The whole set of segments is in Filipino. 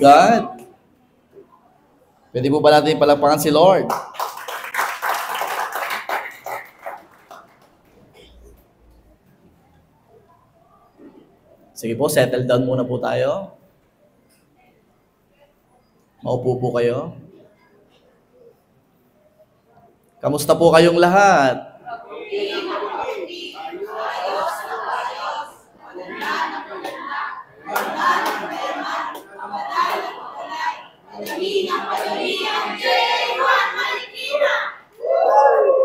God. Pwede po ba natin palakpakan si Lord? Sige po, settle down muna po tayo. Maupo po kayo. Kamusta po kayong lahat?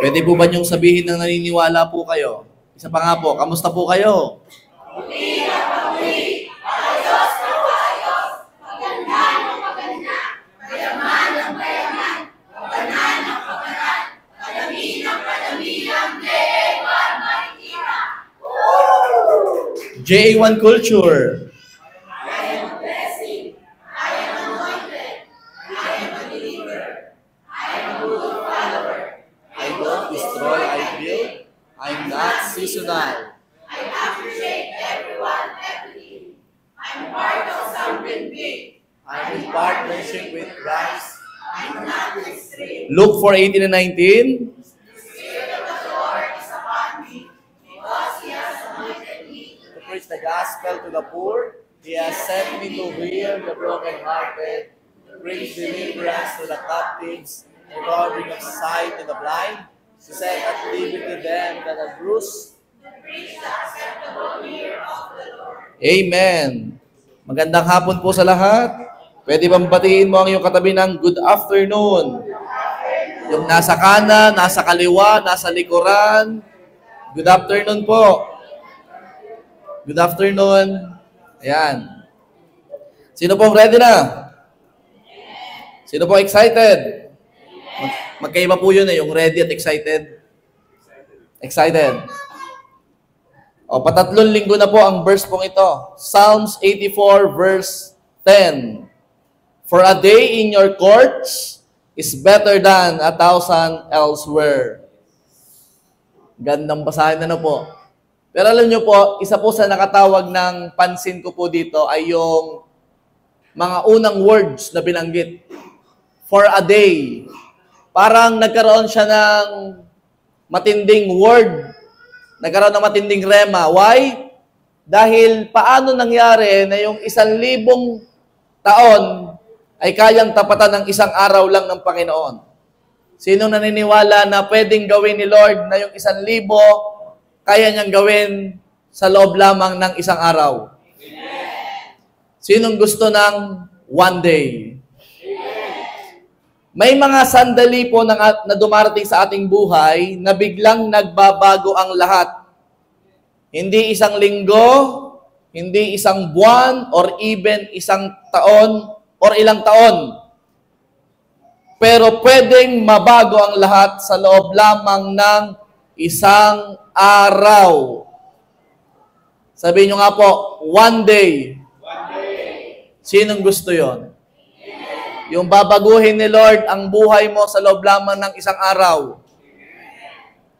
Pwede po ba niyong sabihin na naniniwala po kayo? Isa pa nga po, kamusta po kayo? JA1 Culture. I am a blessing. I am anointed. I am a believer. I am a good follower. I don't destroy, I build. I'm not seasonal. I appreciate everyone, everything. I'm part of something big. I'm in partnership with Christ. I'm not extreme. Luke 4:18 and 19. The Spirit of the Lord is upon me because He has anointed me To preach the gospel to the poor. He has sent me to heal the brokenhearted, to bring deliverance to the captives, recovering of sight to the blind, to set at liberty them that are bruised. preach the acceptable year of the Lord. Amen. Magandang hapon po sa lahat. Pwede bang batiin mo ang iyong katabi ng good afternoon? Yung nasa kanan, nasa kaliwa, nasa likuran. Good afternoon po. Good afternoon. Ayan. Sino pong ready na? Sino po excited? Magkaiba po yun yung ready at excited. Excited. O, patatlong linggo na po ang verse pong ito. Psalms 84 verse 10. For a day in your courts is better than 1,000 elsewhere. Gandang basahin na po. Pero alam nyo po, isa po sa nakatawag ng pansin ko po dito ay yung mga unang words na binanggit. For a day. Parang nagkaroon siya ng matinding word. Nagkaroon ng matinding rema. Why? Dahil paano nangyari na yung 1,000 taon ay kayang tapatan ng isang araw lang ng Panginoon? Sino naniniwala na pwedeng gawin ni Lord na yung 1,000 kaya niyang gawin sa loob lamang ng isang araw? Sinong gusto ng one day? May mga sandali po na dumarating sa ating buhay na biglang nagbabago ang lahat. Hindi isang linggo, hindi isang buwan, or even isang taon, or ilang taon. Pero pwedeng mabago ang lahat sa loob lamang ng isang araw. Sabihin nyo nga po, one day. One day. Sinong gusto yon? Yung babaguhin ni Lord ang buhay mo sa loob lamang ng isang araw.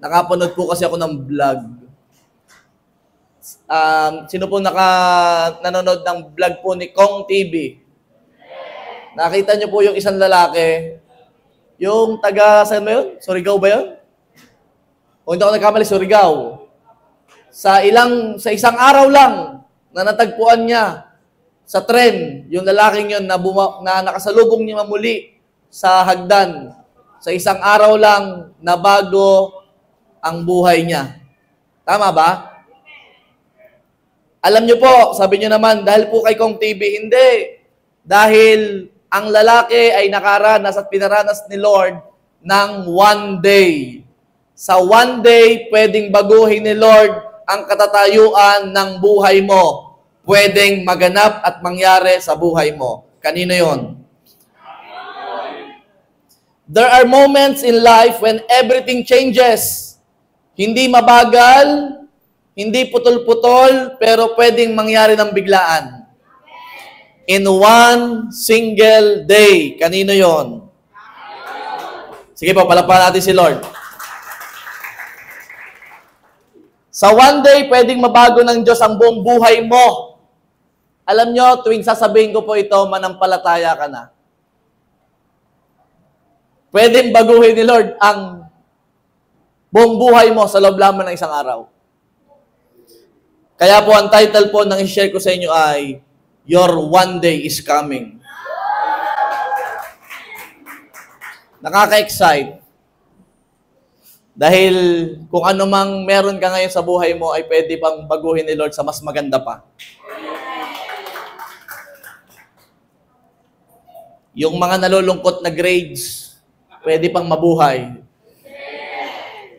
Nakapanood po kasi ako ng vlog. Sino po nanonood ng vlog po ni Kong TV? Nakita niyo po yung isang lalaki, yung taga, saan ba yun? Surigao ba yun? O hindi ako nagkamali, Surigao. Sa isang araw lang na natagpuan niya sa tren, yung lalaking yun na nakasalubong niya muli sa hagdan. Sa isang araw lang na bago ang buhay niya. Tama ba? Alam niyo po, sabi niyo naman, dahil po kay Kong TV, hindi. Dahil ang lalaki ay nakaranas at pinaranas ni Lord ng one day. Sa one day, pwedeng baguhin ni Lord ang katatayuan ng buhay mo. Pwedeng maganap at mangyari sa buhay mo. Kanino yon? There are moments in life when everything changes. Hindi mabagal, hindi putol-putol, pero pwedeng mangyari ng biglaan. In one single day. Kanino yon? Sige po, palapalan natin si Lord. Sa one day, pwedeng mabago ng Diyos ang buong buhay mo. Alam nyo, tuwing sasabihin ko po ito, manampalataya ka na. Pwedeng baguhin ni Lord ang buong buhay mo sa loob lamang ng isang araw. Kaya po, ang title po ng i-share ko sa inyo ay, Your One Day is Coming. Nakaka-excite. Dahil kung ano mang meron ka ngayon sa buhay mo, ay pwede pang baguhin ni Lord sa mas maganda pa. Yung mga nalulungkot na grades, pwede pang mabuhay.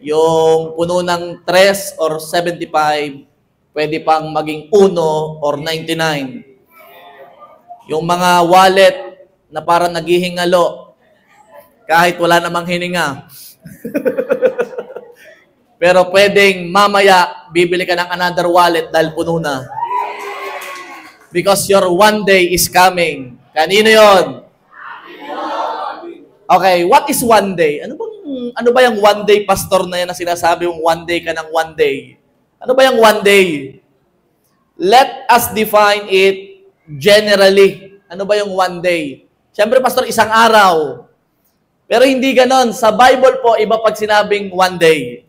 Yung puno ng 3 or 75, pwede pang maging 1 or 99. Yung mga wallet na parang naghihingalo, kahit wala namang hininga. Pero pwedeng mamaya, bibili ka ng another wallet dahil puno na. Because your one day is coming. Kanino yon? Okay, what is one day? Ano ba yung one day pastor na yan na sinasabi yung one day ka ng one day? Ano ba yung one day? Let us define it generally. Ano ba yung one day? Siyempre, pastor, isang araw. Pero hindi ganon. Sa Bible po, iba pag sinabing one day.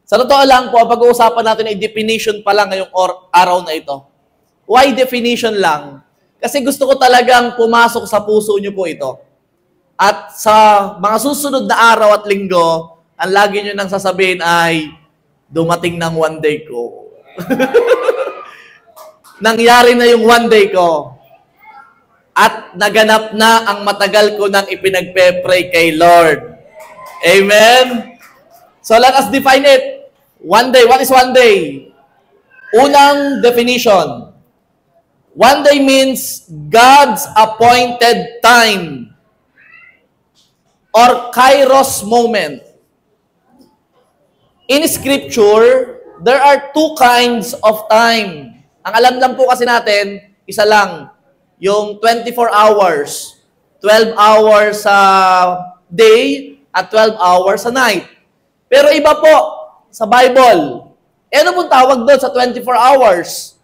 Sa totoo lang po, pag-uusapan natin ay definition pa lang ngayong araw na ito. Why definition lang? Kasi gusto ko talagang pumasok sa puso nyo po ito. At sa mga susunod na araw at linggo, ang lagi nyo nang sasabihin ay, dumating ng one day ko. Nangyari na yung one day ko. At naganap na ang matagal ko nang ipinagpe-pray kay Lord. Amen? So let us define it. One day. What is one day? Unang definition. One day means God's appointed time or kairos moment. In Scripture, there are two kinds of time. Ang alam lang po kasi natin, isa lang, yung 24 hours. 12 hours sa day at 12 hours sa night. Pero iba po sa Bible. Ano pong tawag doon sa 24 hours?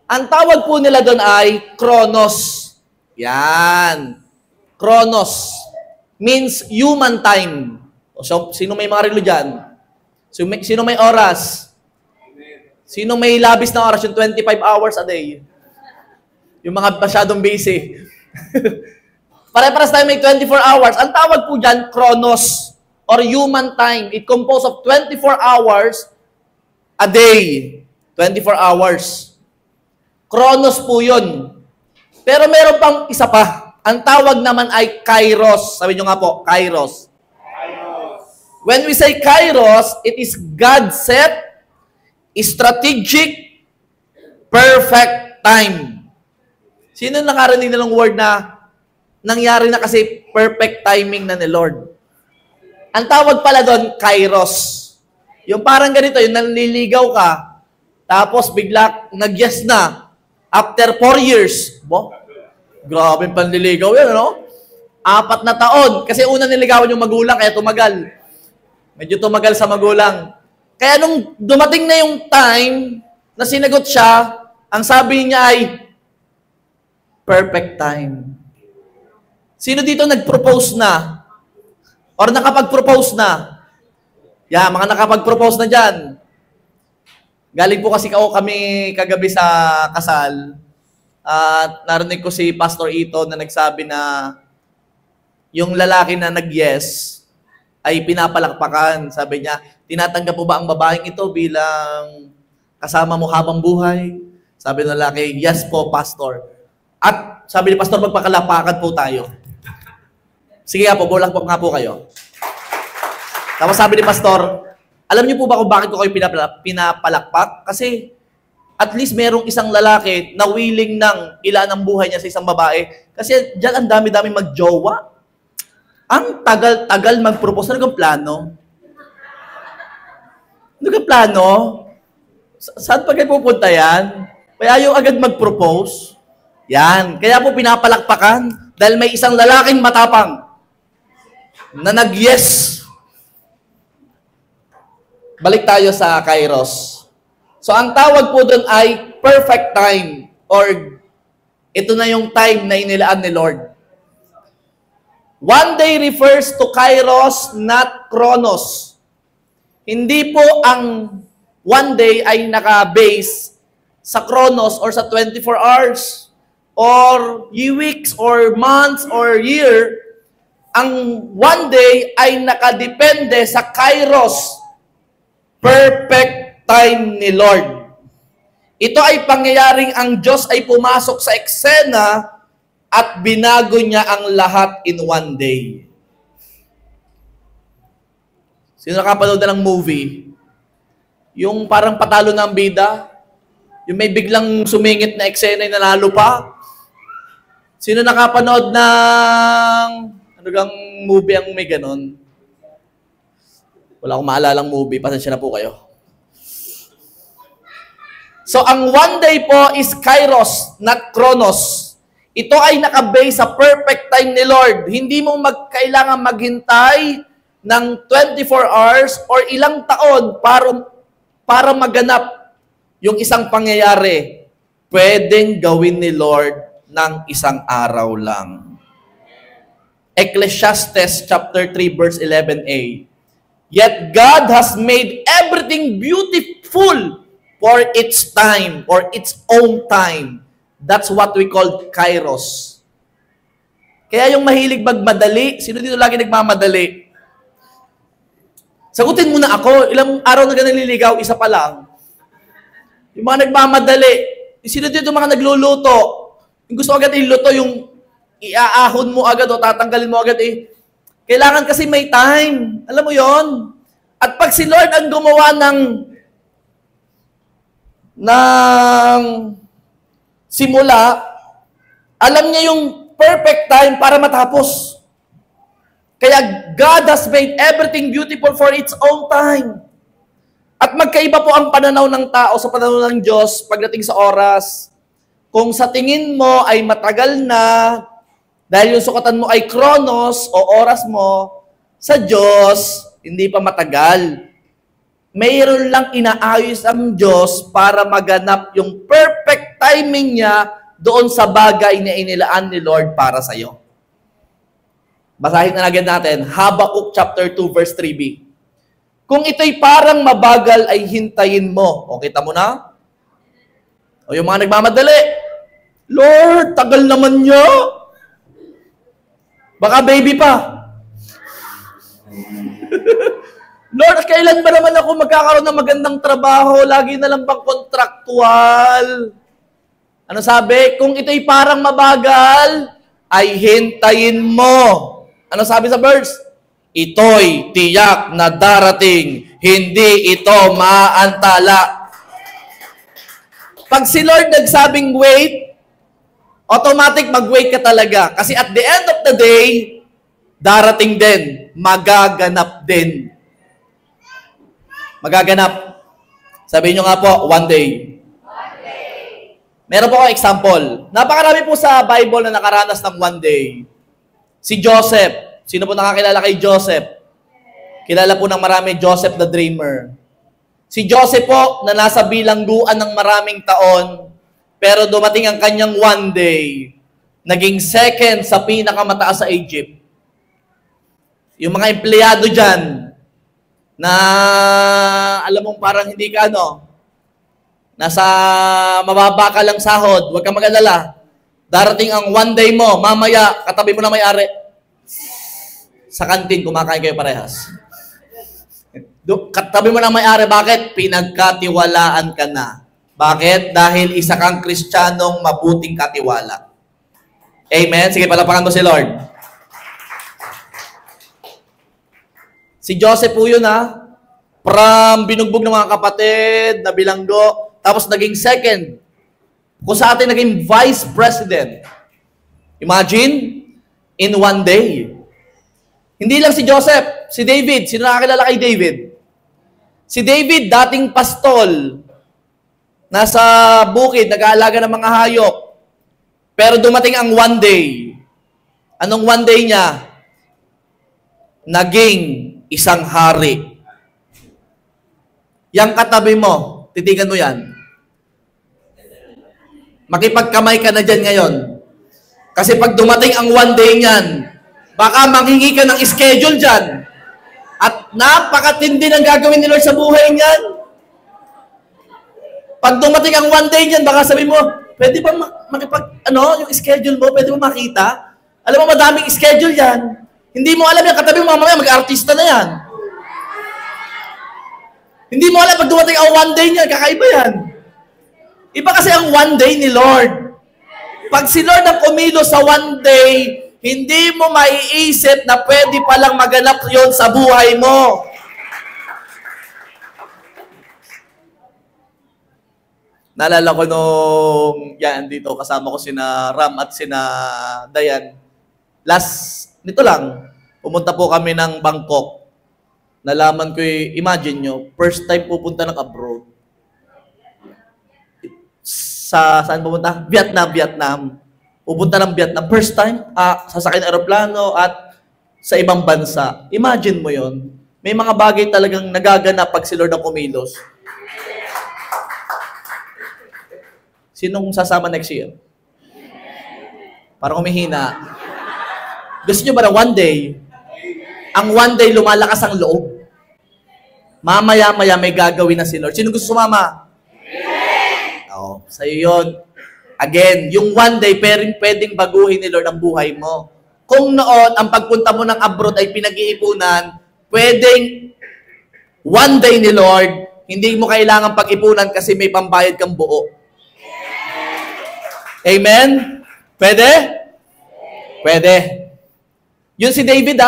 Ang tawag po nila doon ay Chronos. Yan. Chronos means human time. So, sino may mga relo dyan? Sino may oras? Sino may labis na oras? Yung 25 hours a day. Yung mga masyadong busy. Pare-paras tayo may 24 hours. Ang tawag po dyan, Chronos or human time. It composed of 24 hours a day. 24 hours. Chronos po yun. Pero meron pang isa pa. Ang tawag naman ay Kairos. Sabi nyo nga po, Kairos. When we say Kairos, it is God-set, strategic, perfect time. Sino nakarinig na ng word na nangyari na kasi perfect timing na ni Lord? Ang tawag pala doon, Kairos. Yung parang ganito, yung nanliligaw ka, tapos bigla nag-yes na. After 4 years, grabe panliligaw yan, no? 4 na taon. Kasi una niligawan yung magulang, kaya tumagal. Medyo tumagal sa magulang. Kaya nung dumating na yung time na sinagot siya, ang sabi niya ay, perfect time. Sino dito nag-propose na? Or nakapag-propose na? Yeah, mga nakapag-propose na dyan. Galing po kasi kami kagabi sa kasal. At narinig ko si Pastor Ito na nagsabi na yung lalaki na nag-yes ay pinapalakpakan. Sabi niya, tinatanggap po ba ang babaeng ito bilang kasama mo habang buhay? Sabi ng lalaki, yes po, Pastor. At sabi ni Pastor, magpakalapakan po tayo. Sige nga po, bulak po nga po kayo. Tapos sabi ni Pastor, alam niyo po ba kung bakit ko kayo pinapalakpak? Kasi at least merong isang lalaki na willing nang ilaan ang buhay niya sa isang babae. Kasi dyan ang dami-dami magjowa. Ang tagal-tagal mag-propose. Ano kang plano? Ano kang plano? Saan pa kayo pupunta yan? Kaya yung agad mag-propose. Yan. Kaya po pinapalakpakan dahil may isang lalaking matapang na nag-yes. Balik tayo sa Kairos. So, ang tawag po doon ay perfect time. or ito na yung time na inilaan ni Lord. One day refers to Kairos, not Chronos. Hindi po ang one day ay naka-base sa Chronos or sa 24 hours or weeks or months or year. Ang one day ay nakadepende sa Kairos, perfect time ni Lord. Ito ay pangyayaring ang Diyos ay pumasok sa eksena at binago niya ang lahat in one day. Sino nakapanood na ng movie? Yung parang patalo ng bida? Yung may biglang sumingit na eksena yung nanalo pa? Sino nakapanood ng ano gang movie ang may ganon? Wala akong maalalang movie. Pasensya na po kayo. So, ang one day po is Kairos, not Chronos. Ito ay nakabase sa perfect time ni Lord. Hindi mo kailangan maghintay ng 24 hours or ilang taon para maganap yung isang pangyayari. Pwedeng gawin ni Lord ng isang araw lang. Ecclesiastes chapter 3 verse 11a. Yet God has made everything beautiful for its time, or its own time. That's what we call Kairos. Kaya yung mahilig magmadali, sino dito lagi nagmamadali? Sagutin mo na ako, ilang araw na ka naliligaw, isa pa lang. Yung mga nagmamadali, sino dito mga nagluluto? Yung gusto agad iluto, yung iaahon mo agad o tatanggalin mo agad eh. Kailangan kasi may time. Alam mo yon. At pag si Lord ang gumawa ng simula, alam niya yung perfect time para matapos. Kaya God has made everything beautiful for its own time. At magkaiba po ang pananaw ng tao sa pananaw ng Diyos pagdating sa oras. Kung sa tingin mo ay matagal na, dahil yung sukatan mo ay Chronos o oras mo, sa Diyos, hindi pa matagal. Mayroon lang inaayos ang Diyos para maganap yung perfect timing niya doon sa bagay na inilaan ni Lord para sa iyo. Basahin na agad natin, Habakkuk chapter 2 verse 3b. Kung ito'y parang mabagal ay hintayin mo. O kita mo na? O yung mga nagmamadali, Lord, tagal naman niya. Baka baby pa. Lord, kailan ba naman ako magkakaroon ng magandang trabaho? Lagi na lang bang kontraktual? Ano sabi? Kung ito'y parang mabagal, ay hintayin mo. Ano sabi sa verse? Ito'y tiyak na darating, hindi ito maaantala. Pag si Lord nagsabing wait, automatic mag-wait ka talaga. Kasi at the end of the day, darating din, magaganap din. Magaganap. Sabihin nyo nga po, one day. One day. Meron po akong example. Napakarami po sa Bible na nakaranas ng one day. Si Joseph. Sino po nakakilala kay Joseph? Kilala po ng marami, Joseph the Dreamer. Si Joseph po, na nasa bilangguan ng maraming taon, pero dumating ang kanyang one day, naging second sa pinakamataas sa Egypt. Yung mga empleyado dyan, na alam mong parang hindi ka nasa mababa ka lang sahod, huwag ka mag-alala. Darating ang one day mo, mamaya, katabi mo na may-ari. Sa kantin, kumakain kayo parehas. Katabi mo na may-ari, bakit? Pinagkatiwalaan ka na. Bakit? Dahil isa kang Kristiyanong mabuting katiwala. Amen? Sige, palapakan ko si Lord. Si Joseph po yun from binugbog ng mga kapatid, na bilanggo, tapos naging second. Kung sa atin naging vice president. Imagine, in one day. Hindi lang si Joseph, si David. Sino nakakilala kay David? Si David, dating pastol, nasa bukid, nag-aalaga ng mga hayop. Pero dumating ang one day. Anong one day niya? Naging isang hari. Yang katabi mo, titigan mo yan. Makipagkamay ka na dyan ngayon. Kasi pag dumating ang one day niyan, baka manghingi ka ng schedule dyan. At napakatindi ng gagawin ni Lord sa buhay niyan. Pag dumating ang one day niyan, baka sabi mo, pwede ba yung schedule mo, pwede mo makita? Alam mo, madaming schedule yan. Hindi mo alam yan, katabi mo mamaya, mag-artista na yan. Hindi mo alam, pag dumating ang one day niyan, kakaiba yan. Iba kasi ang one day ni Lord. Pag si Lord ang kumilos sa one day, hindi mo maiisip na pwede palang maganap yon sa buhay mo. Naalala ko nung, dito, kasama ko sina Ram at sina Dayan. Nito lang, pumunta po kami ng Bangkok. Nalaman ko imagine nyo, first time pupunta ng abroad. Saan pupunta? Vietnam. Pupunta ng Vietnam. First time, sasakay ng aeroplano at sa ibang bansa. Imagine mo yon. May mga bagay talagang nagaganap pag si Lord ang kumilos. Sinong sasama next year? Parang humihina. Gusto nyo ba na one day? Ang one day lumalakas ang loob. Mamaya-maya may gagawin na si Lord. Sino gusto sumama? Oo, sa'yo yun. Again, yung one day, pwedeng baguhin ni Lord ang buhay mo. Kung noon, ang pagpunta mo ng abroad ay pinag-iipunan, pwedeng one day ni Lord, hindi mo kailangan pag-ipunan kasi may pambayad kang buo. Amen? Pwede? Pwede. Yun si David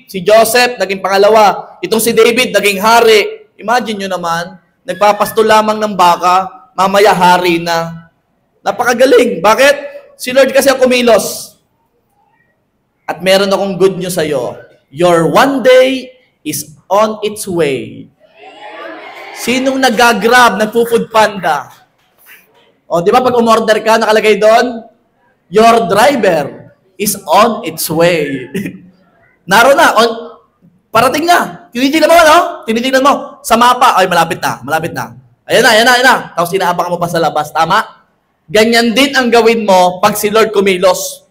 si Joseph, naging pangalawa. Itong si David, naging hari. Imagine nyo naman, nagpapasto lamang ng baka, mamaya hari na. Napakagaling. Bakit? Si Lord kasi ang kumilos. At meron akong good news sa'yo. Your one day is on its way. Sinong nag-grab, nagpo-food panda? O, di ba pag umorder ka, nakalagay doon, your driver is on its way. Naroon na, parating na. Tinitingnan mo, no? Tinitingnan mo. Sa mapa, ay malapit na. Ayan na. Tapos inaabangan mo pa sa labas, tama? Ganyan din ang gawin mo pag si Lord kumilos.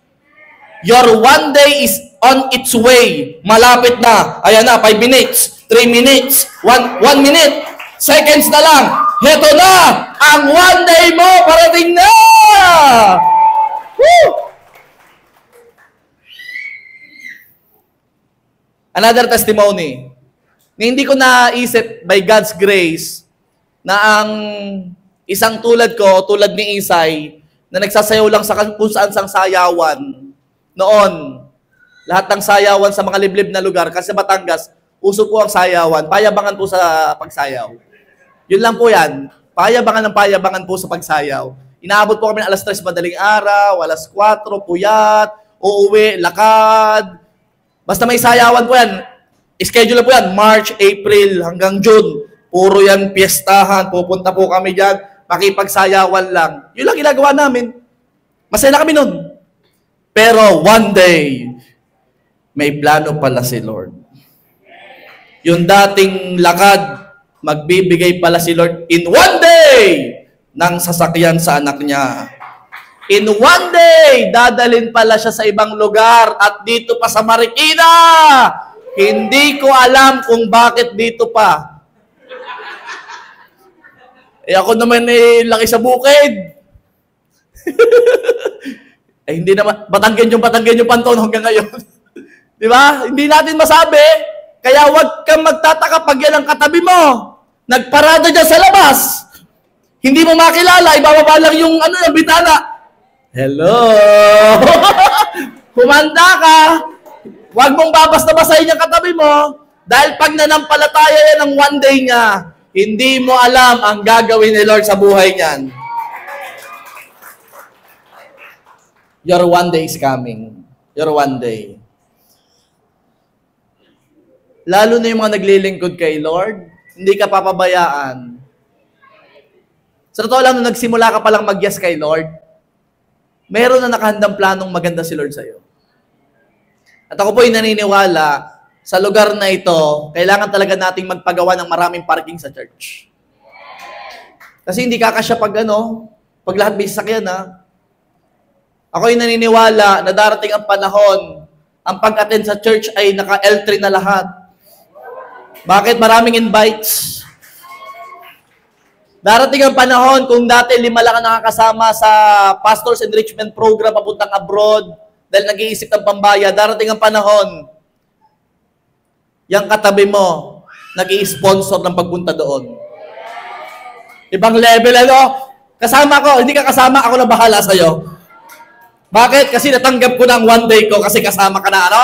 Your one day is on its way. Malapit na. Ayan na, 5 minutes, 3 minutes, 1 minute, seconds na lang. Heto na! Ang one day mo, parating na! Woo! Another testimony. Hindi ko naisip by God's grace na ang isang tulad ko, tulad ni Isay, na nagsasayaw lang sa kung saan sang sayawan. Noon, lahat ng sayawan sa mga liblib na lugar, kasi Batangas, uso po ang sayawan. Payabangan po sa pagsayaw. Yun lang po yan. Payabangan po sa pagsayaw. Inaabot po kami ng alas 3 madaling araw, alas 4, puyat, uuwi, lakad. Basta may sayawan po yan. Schedule po yan, March, April, hanggang June. Puro yan piyestahan. Pupunta po kami dyan. Makipagsayawan lang. Yun lang ginagawa namin. Masaya na kami nun. Pero one day, may plano pala si Lord. Yung dating lakad, magbibigay pala si Lord in one day ng sasakyan sa anak niya. In one day, dadalhin pala siya sa ibang lugar at dito pa sa Marikina. Hindi ko alam kung bakit dito pa. Ako naman laki sa bukid. Hindi naman, Batanggen yung Panton hanggang ngayon. Di ba? Hindi natin masabi. Kaya huwag kang magtataka pag yan ang katabi mo. Nagparada dyan sa labas. Hindi mo makilala, ibababa lang yung bitana. Hello! Humanda ka. Huwag mong babasta-basahin yung katabi mo. Dahil pag nanampalataya yan ng one day niya, hindi mo alam ang gagawin ni Lord sa buhay niyan. Your one day is coming. Your one day. Lalo na yung mga naglilingkod kay Lord, hindi ka papabayaan. Sa totoo lang, nung nagsimula ka palang mag-yes kay Lord, meron na nakahandang planong maganda si Lord sa'yo. At ako po ay naniniwala, sa lugar na ito, kailangan talaga nating magpagawa ng maraming parking sa church. Kasi hindi kakasya pag Pag lahat may sasakyan, ha? Ako'y naniniwala na darating ang panahon, ang pag-attend sa church ay naka-L3 na lahat. Bakit? Maraming invites. Darating ang panahon, kung dati 5 lang ang nakakasama sa Pastors Enrichment Program papuntang abroad, dahil nag-iisip ng pambaya, darating ang panahon, yung katabi mo, nag-i-sponsor ng pagpunta doon. Ibang level, ano? Kasama ko, hindi ka kasama, ako na bahala sa'yo. Bakit? Kasi natanggap ko ng one day ko kasi kasama ka na, ano?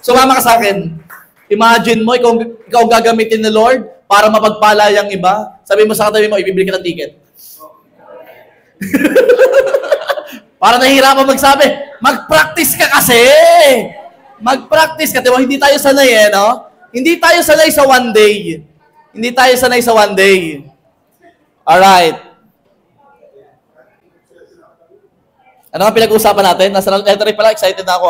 Sumama ka sa akin. Imagine mo, ikaw gagamitin ni Lord para mapagpala yung iba. Sabi mo sa katabi mo, ibibili ka ng ticket. Para nahihirapan magsabi, mag-practice ka kasi. Mag-practice ka. Diba? Hindi tayo sanay, no? Hindi tayo sanay sa one day. Hindi tayo sanay sa one day. Alright. Ano ang pinag-uusapan natin? Nasa letter pala, excited na ako,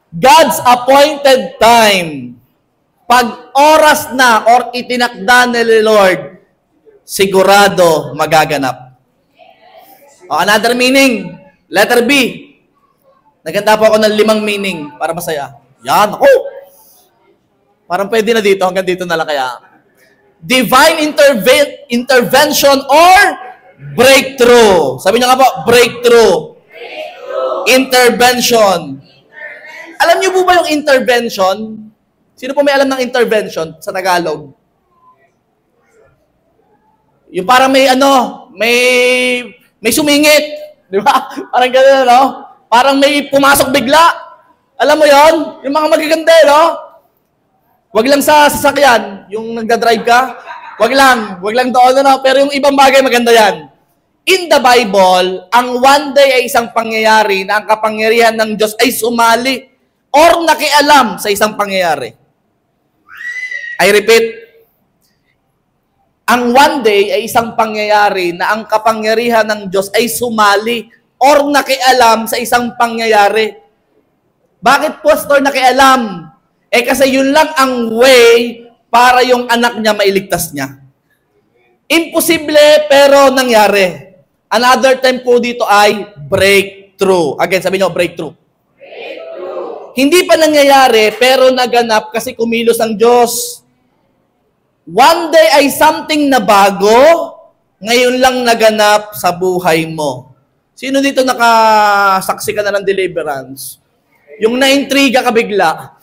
God's appointed time. Pag oras na or itinakda ni Lord, sigurado magaganap. O, another meaning. Letter B. Naganda po ako ng 5 meaning para masaya. Yan, ako. Parang pwede na dito, hanggang dito na lang kaya. Divine intervention or breakthrough. Sabi niyo nga po, breakthrough. Intervention. Alam niyo po ba yung intervention? Sino po may alam ng intervention sa Tagalog? Yung parang may may sumingit. Di ba? Parang gano'n, no? Parang may pumasok bigla. Alam mo yon? Yung mga magaganda, no? Wag lang sa sasakyan, yung nagda-drive ka. Wag lang doon, no? Pero yung ibang bagay maganda yan. In the Bible, ang one day ay isang pangyayari na ang kapangyarihan ng Diyos ay sumali or nakialam sa isang pangyayari. I repeat, ang one day ay isang pangyayari na ang kapangyarihan ng Diyos ay sumali or nakialam sa isang pangyayari. Bakit, Pastor, nakialam? Kasi yun lang ang way para yung anak niya mailigtas niya. Imposible, pero nangyari. Another time po dito ay breakthrough. Again, sabi niyo, breakthrough. Hindi pa nangyayari, pero naganap kasi kumilos ang Diyos. One day ay something na bago, ngayon lang naganap sa buhay mo. Sino dito nakasaksi ka na ng deliverance? Yung na-intriga ka bigla.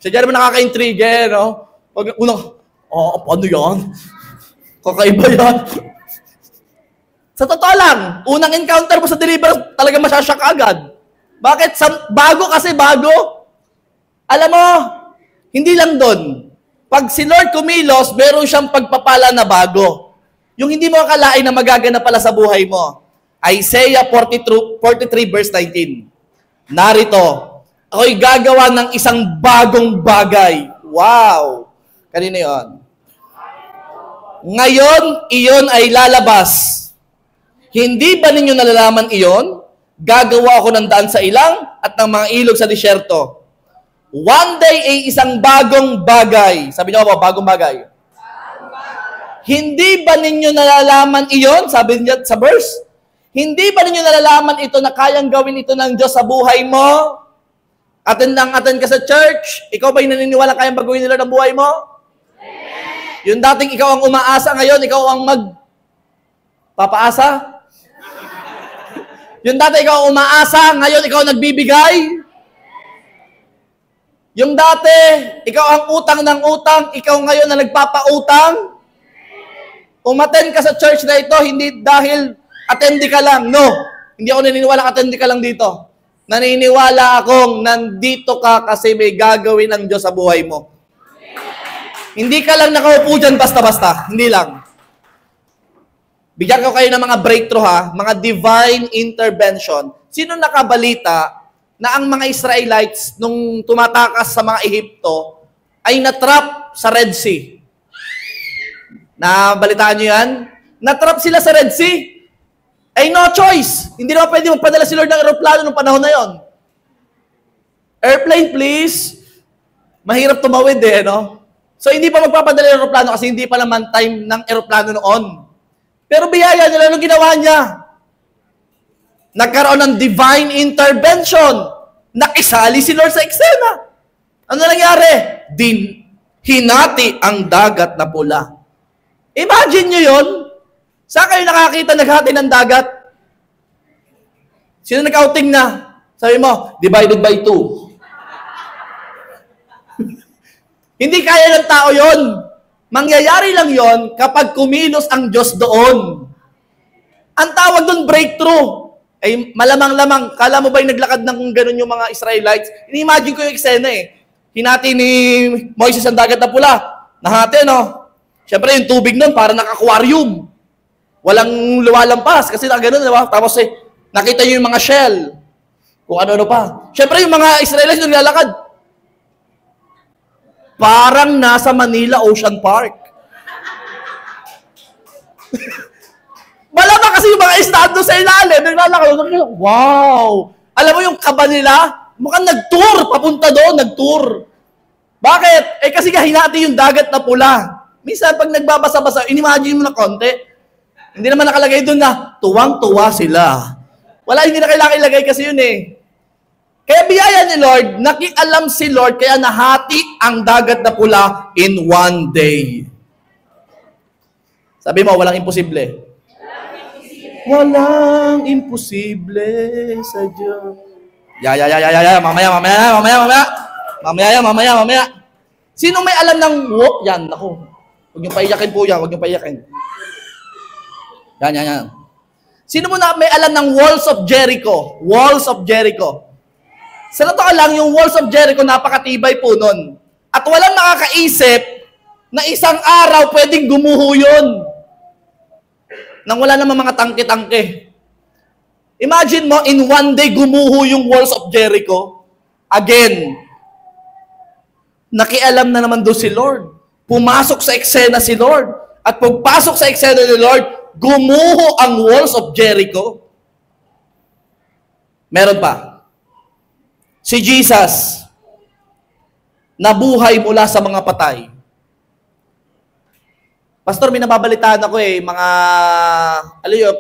Siya naman nakaka-intriga, no? Paano yan? Kakaiba yan. Sa totoo lang, unang encounter mo sa deliverance, talaga masyasyak agad. Bakit? Bago kasi, bago. Alam mo, hindi lang doon. Pag si Lord kumilos, meron siyang pagpapala na bago. Yung hindi mo akalain na magaganap pala sa buhay mo. Isaiah 43 verse 19. Narito, ako'y gagawa ng isang bagong bagay. Wow! Kanino yon? Ngayon, iyon ay lalabas. Hindi ba ninyo nalalaman iyon? Gagawa ako ng daan sa ilang at ng mga ilog sa disyerto. One day ay isang bagong bagay. Sabi niyo ba, bagong bagay? Hindi ba ninyo nalalaman iyon? Sabi niya sa verse. Hindi ba ninyo nalalaman ito na kayang gawin ito ng Diyos sa buhay mo? Attend ka sa church? Ikaw ba'y naniniwala kayang baguhin nila ng buhay mo? Yung dating ikaw ang umaasa, ngayon ikaw ang papaasa? Yung dati ikaw umaasa, ngayon ikaw nagbibigay. Yung dati, ikaw ang utang ng utang, ikaw ngayon na nagpapautang. Umattend ka sa church na ito, hindi dahil attendee ka lang. No, hindi ako naniniwala attendee ka lang dito. Naniniwala akong nandito ka kasi may gagawin ng Diyos sa buhay mo. Hindi ka lang nakaupo dyan basta-basta. Hindi lang. Bigyan ko kayo ng mga breakthrough mga divine intervention. Sino nakabalita na ang mga Israelites nung tumatakas sa mga Ehipto ay natrap sa Red Sea? Nabalitaan nyo yan? Natrap sila sa Red Sea. Ay no choice. Hindi naman pwede magpadala si Lord ng aeroplano nung panahon na yon. Airplane please. Mahirap tumawid no? So hindi pa magpapadala ng aeroplano kasi hindi pa naman time ng aeroplano noon. Pero biyaya nila, anong ginawa niya? Nagkaroon ng divine intervention. Nakisali si Lord sa eksena. Ano nangyari? Hinati ang dagat na pula. Imagine nyo yun. Saan kayo nakakita naghati ng dagat? Sino nag-outing na? Sabi mo, divided by 2. Hindi kaya ng tao yon. Mangyayari lang yon kapag kumilos ang Diyos doon. Ang tawag doon breakthrough. Ay malamang-lamang, kala mo ba yung naglakad ng ganun yung mga Israelites? Ini-imagine ko yung eksena eh. Hinati ni Moises ang dagat na pula. Nahati, no? Siyempre yung tubig nun para naka-aquarium. Walang luwalampas kasi ganun, diba? Tapos nakita nyo yung mga shell. Kung ano-ano pa. Siyempre yung mga Israelites doon naglalakad. Parang nasa Manila Ocean Park. Malamang kasi yung mga estado sa ilalim, naglalakad. Wow! Alam mo yung kaba nila? Mukhang nag-tour, papunta doon, nag-tour. Bakit? Kasi hinati yung dagat na pula. Minsan, pag nagbabasa-basa, inimagine mo na konti. Hindi naman nakalagay doon na tuwang-tuwa sila. Wala, hindi na kailangan ilagay kasi yun eh. Kaya biyaya ni Lord, nakialam si Lord, kaya nahati ang dagat na pula in one day. Sabi mo, walang imposible. Walang imposible sa Diyos. Mamaya. Sino may alam ng yan, naku. Huwag niyong paiyakin po yan, huwag niyong paiyakin. Yan. Sino mo na may alam ng walls of Jericho? Walls of Jericho. Sa totoo lang, yung walls of Jericho, napakatibay po nun. At walang nakakaisip na isang araw pwedeng gumuho yun. Nang wala naman mga tangke-tangke. Imagine mo, in one day gumuho yung walls of Jericho. Again, nakialam na naman doon si Lord. Pumasok sa eksena si Lord. At pagpasok sa eksena ni Lord, gumuho ang walls of Jericho. Meron pa. Si Jesus, nabuhay mula sa mga patay. Pastor, may nababalitaan ako mga,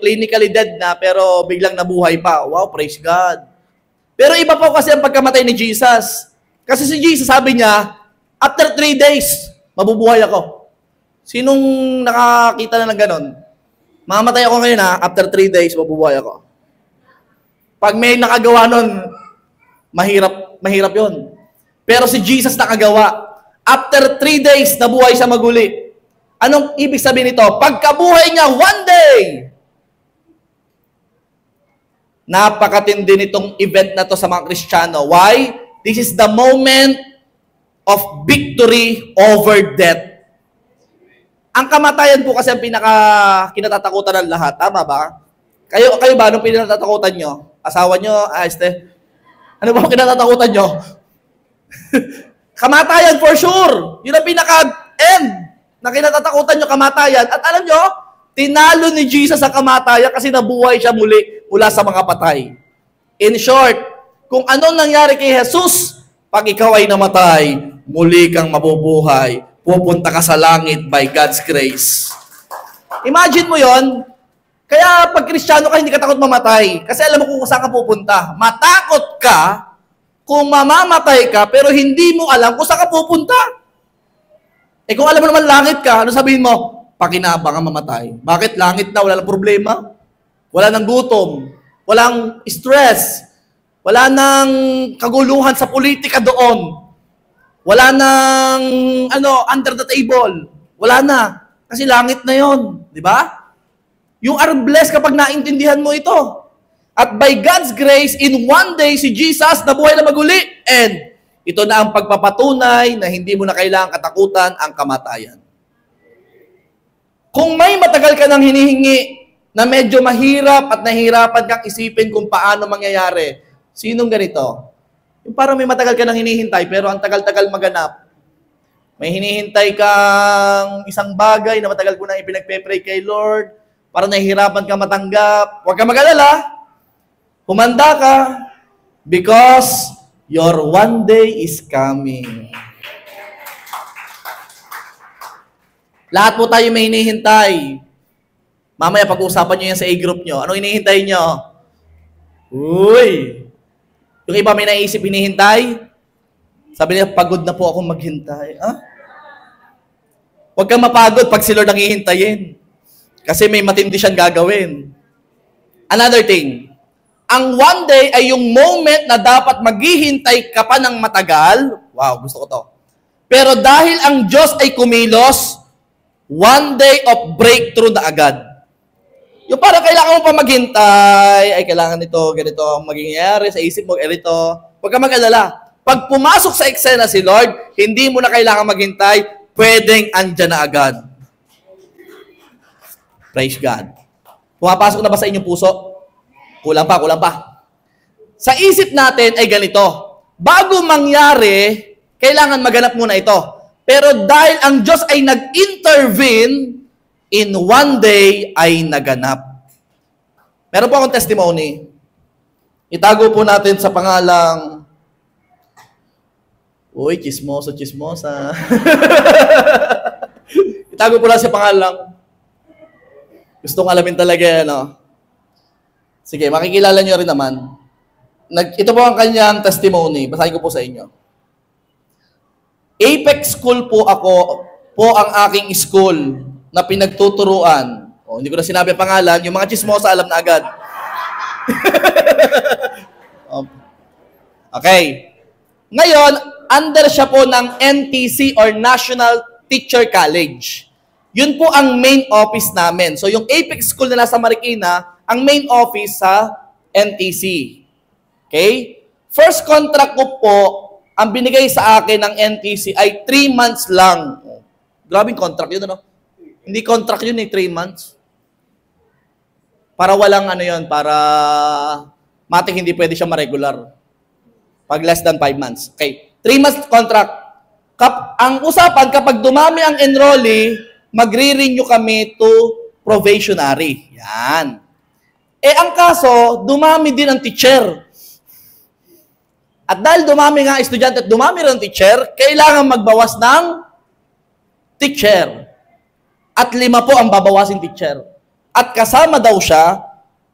clinically dead na, pero biglang nabuhay pa. Wow, praise God. Pero iba po kasi ang pagkamatay ni Jesus. Kasi si Jesus, sabi niya, after 3 days, mabubuhay ako. Sinong nakakita na ng ganon? Mamatay ako ngayon after 3 days, mabubuhay ako. Pag may nakagawa nun, mahirap yun. Pero si Jesus nakagawa. After 3 days, nabuhay siya maguli. Anong ibig sabihin nito? Pagkabuhay niya, one day! Napakatindi nitong event na to sa mga Kristiyano. Why? This is the moment of victory over death. Ang kamatayan po kasi ang kinatatakutan ng lahat. Tama ba? Kayo ba, anong pinatatakutan nyo? Asawa nyo? Ano ba ang kinatatakutan nyo? Kamatayan for sure. Yun ang pinaka-end na kinatatakutan nyo, kamatayan. At alam nyo, tinalo ni Jesus ang kamatayan kasi nabuhay siya muli mula sa mga patay. In short, kung anong nangyari kay Jesus, pag ikaw ay namatay, muli kang mabubuhay. Pupunta ka sa langit by God's grace. Imagine mo yon. Kaya pag Kristiyano ka, hindi ka takot mamatay. Kasi alam mo kung saan ka pupunta. Matakot ka kung mamamatay ka, pero hindi mo alam kung saan ka pupunta. Kung alam mo naman langit ka, ano sabihin mo? Pakinabang ang mamatay. Bakit langit na? Wala nang problema. Wala nang gutom. Walang stress. Wala nang kaguluhan sa politika doon. Wala nang, under the table. Wala na. Kasi langit na yon, di ba? You are blessed kapag naintindihan mo ito. At by God's grace, in one day, si Jesus nabuhay na maguli. And ito na ang pagpapatunay na hindi mo na kailangang katakutan ang kamatayan. Kung may matagal ka nang hinihingi na medyo mahirap at nahihirapan kang isipin kung paano mangyayari, sinong ganito? Yung parang may matagal ka nang hinihintay pero ang tagal-tagal maganap. May hinihintay kang isang bagay na matagal ko nang ipinagpe-pray kay Lord, parang nahihirapan ka matanggap. Huwag ka mag-alala. Humanda ka because your one day is coming. Lahat po tayo may hinihintay. Mamaya pag-uusapan nyo yan sa A-group nyo. Anong hinihintay nyo? Uy! Yung iba may naisip hinihintay? Sabi niya, pagod na po akong maghintay. Ah? Huwag kang mapagod pag si Lord ang hihintayin. Kasi may matindi siyang gagawin. Another thing, ang one day ay yung moment na dapat maghihintay ka pa ng matagal. Wow, gusto ko to. Pero dahil ang Diyos ay kumilos, one day of breakthrough na agad. Yung parang kailangan mo pa maghintay, ay kailangan nito, ganito ang mangyayari sa isip mo, ganito. Huwag ka mag-alala. Pag pumasok sa eksena si Lord, hindi mo na kailangan maghintay, pwedeng andyan na agad. Praise God. Pumapasok na ba sa inyong puso? Kulang pa, kulang pa. Sa isip natin ay ganito. Bago mangyari, kailangan maganap muna ito. Pero dahil ang Diyos ay nag-intervene, in one day ay naganap. Meron po akong testimony. Itago po natin sa pangalang, uy, chismoso, chismosa. Itago po lang sa pangalang, gustong alamin talaga, no? Sige, makikilala nyo rin naman. Ito po ang kanyang testimony. Basahin ko po sa inyo. Apex School po ang aking school na pinagtuturuan. O, hindi ko na sinabi ang pangalan. Yung mga chismosa, alam na agad. Okay. Ngayon, under siya po ng NTC or National Teacher College. Yun po ang main office namin. So, yung Apex School na nasa Marikina, ang main office sa NTC. Okay? First contract ko po, ang binigay sa akin ng NTC ay 3 months lang. Grabing contract yun, ano? Hindi contract yun, 3 months. Para walang para matik hindi pwede siya ma-regular. Pag less than 5 months. Okay. 3 months contract. Ang usapan, kapag dumami ang enrollee, magre-renew kami to probationary. Yan. Ang kaso, dumami din ang teacher. At dahil dumami nga ang estudyante at dumami rin ang teacher, kailangan magbawas ng teacher. At 5 po ang babawasin teacher. At kasama daw siya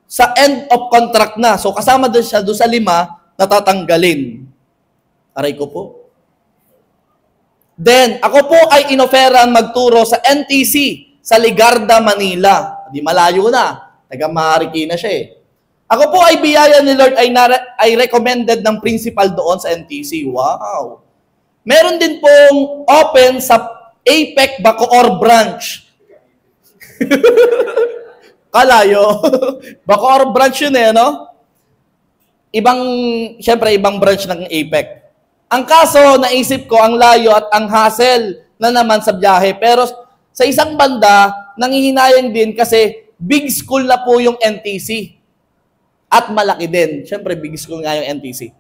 sa end of contract na. So kasama daw siya doon sa 5 na tatanggalin. Aray ko po. Then, ako po ay inoferan magturo sa NTC sa Ligarda, Manila. Di malayo na. Taga-Marikina siya eh. Ako po ay biyaya ni Lord ay recommended ng principal doon sa NTC. Wow. Meron din pong open sa APEC Bacoor branch. Kalayo. Bacoor branch yun no? Siyempre, ibang branch ng APEC. Ang kaso, naisip ko, ang layo at ang hassle na naman sa biyahe. Pero sa isang banda, nangihinayang din kasi big school na po yung NTC. At malaki din. Siyempre, big school nga yung NTC.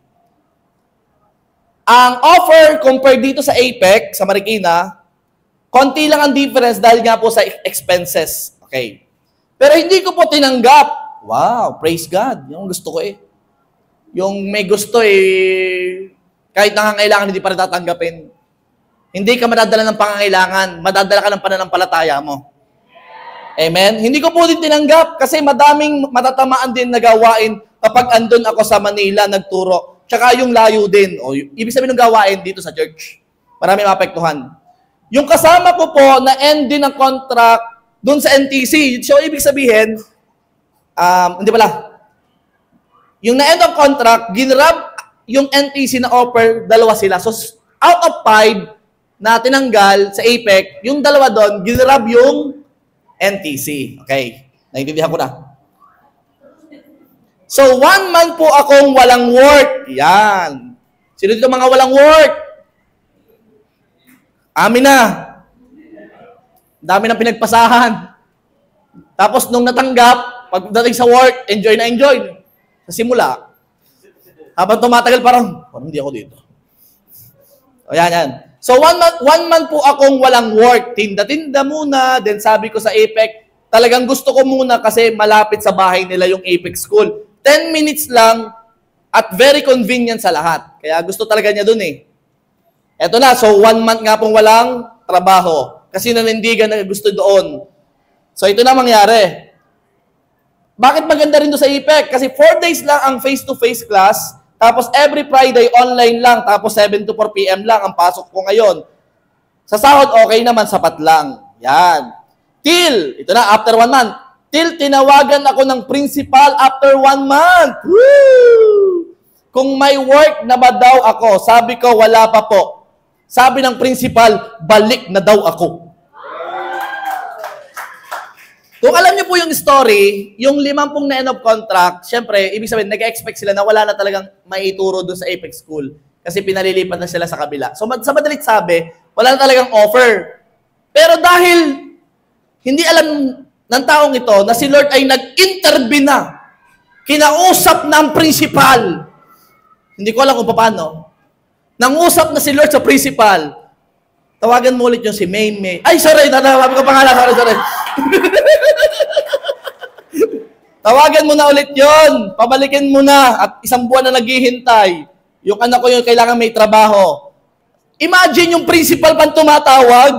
Ang offer compared dito sa APEC, sa Marikina, konti lang ang difference dahil nga po sa expenses. Okay. Pero hindi ko po tinanggap. Wow, praise God. Yung gusto ko Yung may gusto kahit nangangailangan, hindi pa rin tatanggapin. Hindi ka madadala ng pangangailangan. Madadala ka ng pananampalataya mo. Amen? Hindi ko po din tinanggap kasi madaming matatamaan din na gawain kapag andun ako sa Manila nagturo. Tsaka yung layo din. Ibig sabihin ng gawain dito sa church. Marami maapektuhan. Yung kasama ko po na end din ang contract doon sa NTC. So, ibig sabihin, hindi pala. Yung na-end ang contract, ginrab yung NTC na offer, 2 sila. So, out of 5 na tinanggal sa APEC, yung 2 doon, ginrab yung NTC. Okay. Naintindihan ko na. So, 1 month po akong walang work. Yan. Sino dito mga walang work? Amin na. Dami ng pinagpasahan. Tapos nung natanggap, pagdating sa work, enjoy na enjoy. Sa simula, habang tumatagal parang hindi ako dito. O yan. So 1 month po akong walang work. Tinda-tinda muna. Then sabi ko sa APEC, talagang gusto ko muna kasi malapit sa bahay nila yung APEC school. 10 minutes lang at very convenient sa lahat. Kaya gusto talaga niya dun Eto na, so 1 month nga pong walang trabaho. Kasi nanindigan na gusto doon. So ito na mangyari. Bakit maganda rin doon sa IPEC? Kasi 4 days lang ang face-to-face class, tapos every Friday online lang, tapos 7 to 4 p.m. lang ang pasok ko ngayon. Sa sahod, okay naman, sapat lang. Yan. Till, ito na, after 1 month. Till tinawagan ako ng principal after 1 month. Woo! Kung may work na ba daw ako, sabi ko, wala pa po. Sabi ng principal, balik na daw ako. Kung alam niyo po yung story, yung 50 na end of contract, syempre, ibig sabihin, nag-expect sila na wala na talagang maituro doon sa Apex School. Kasi pinalilipat na sila sa kabila. So, sa madalit sabi, wala na talagang offer. Pero dahil hindi alam ng taong ito na si Lord ay nag-intervene na, kinausap ng principal. Hindi ko alam kung paano. Nangusap na si Lord sa principal. Tawagan mo ulit yung si Maymay. Ay, sorry, natawagan ko pangalan. Sorry. Tawagan mo na ulit yon. Pabalikin mo na. At 1 buwan na naghihintay. Yung anak ko yung kailangan may trabaho. Imagine yung principal pang tumatawag.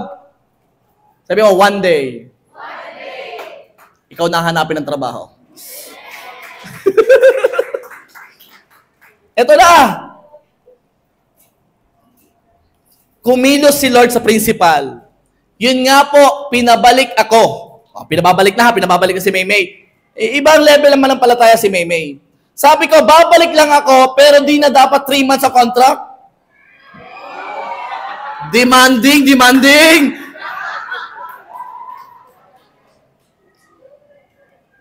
Sabi mo, one day. Ikaw nahanapin ng trabaho. Ito na. Kumilos si Lord sa principal. Yun nga po, pinabalik ako. Pinababalik na si Maymay. Ibang level naman ng palataya si Maymay. Sabi ko, babalik lang ako, pero di na dapat 3 months sa contract. Demanding.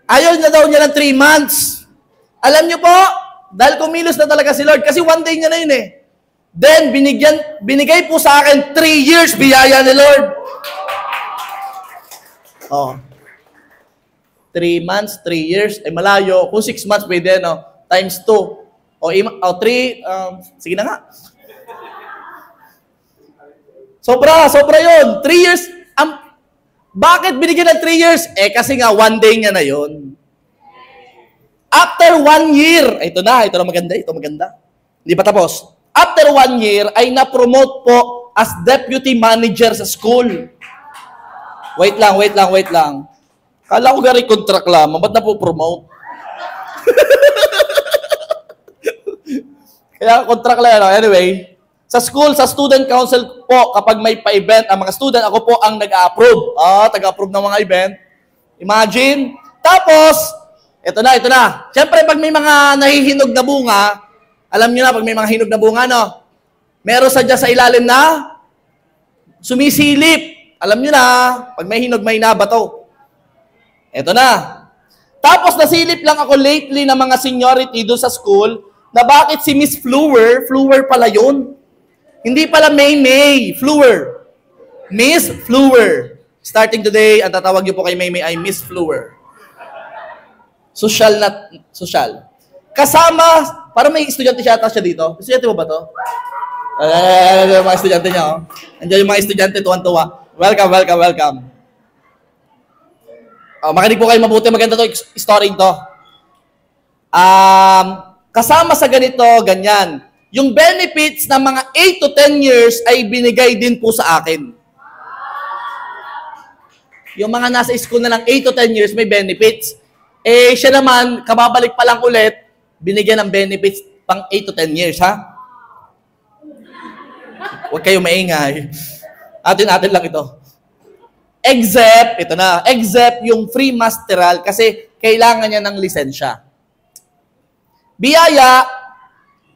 Ayaw na daw niya ng 3 months. Alam niyo po, dahil kumilos na talaga si Lord, kasi 1 day niya na yun eh. Then, binigay po sa akin 3 years biyaya ni Lord. Oh. 3 months, 3 years, malayo. Kung 6 months, pwede, no? Times 2. O 3, sige na nga. Sobra yun. 3 years, bakit binigyan ng 3 years? Kasi nga, 1 day niya na yun. After 1 year, ito na maganda. Hindi pa tapos. After 1 year, ay na-promote po as deputy manager sa school. Wait lang. Kala ko gari contract lang, ba't na po promote? Kaya contract lang, anyway. Sa school, sa student council po, kapag may pa-event ang mga student, ako po ang nag-a-approve. Taga-approve ng mga event. Imagine. Tapos, ito na. Siyempre, pag may mga nahihinog na bunga, alam niyo na, pag may mga hinog na bunga, no? Meron sadya sa ilalim na sumisilip. Alam niyo na, pag may hinog, may nabato. Ito na. Tapos nasilip lang ako lately ng mga seniority doon sa school na bakit si Miss Fluer pala yun. Hindi pala Maymay, Fluer. Miss Fluer. Starting today, ang tatawag niyo po kay Maymay ay Miss Fluer. Social. Kasama, para may estudyante siya dito. Estudyante mo ba to? Yung mga estudyante niya, oh. Andiyan yung mga estudyante, tuwan-tuwa. Welcome. Makinig po kayo mabuti, maganda to story to. Kasama sa ganito, ganyan. Yung benefits ng mga 8 to 10 years ay binigay din po sa akin. Yung mga nasa school na lang 8 to 10 years may benefits. Siya naman, kababalik pa lang ulit, binigyan ng benefits pang 8 to 10 years, ha? Huwag kayo maingay. Atin lang ito. Except yung free masteral kasi kailangan niya ng lisensya. Biyaya,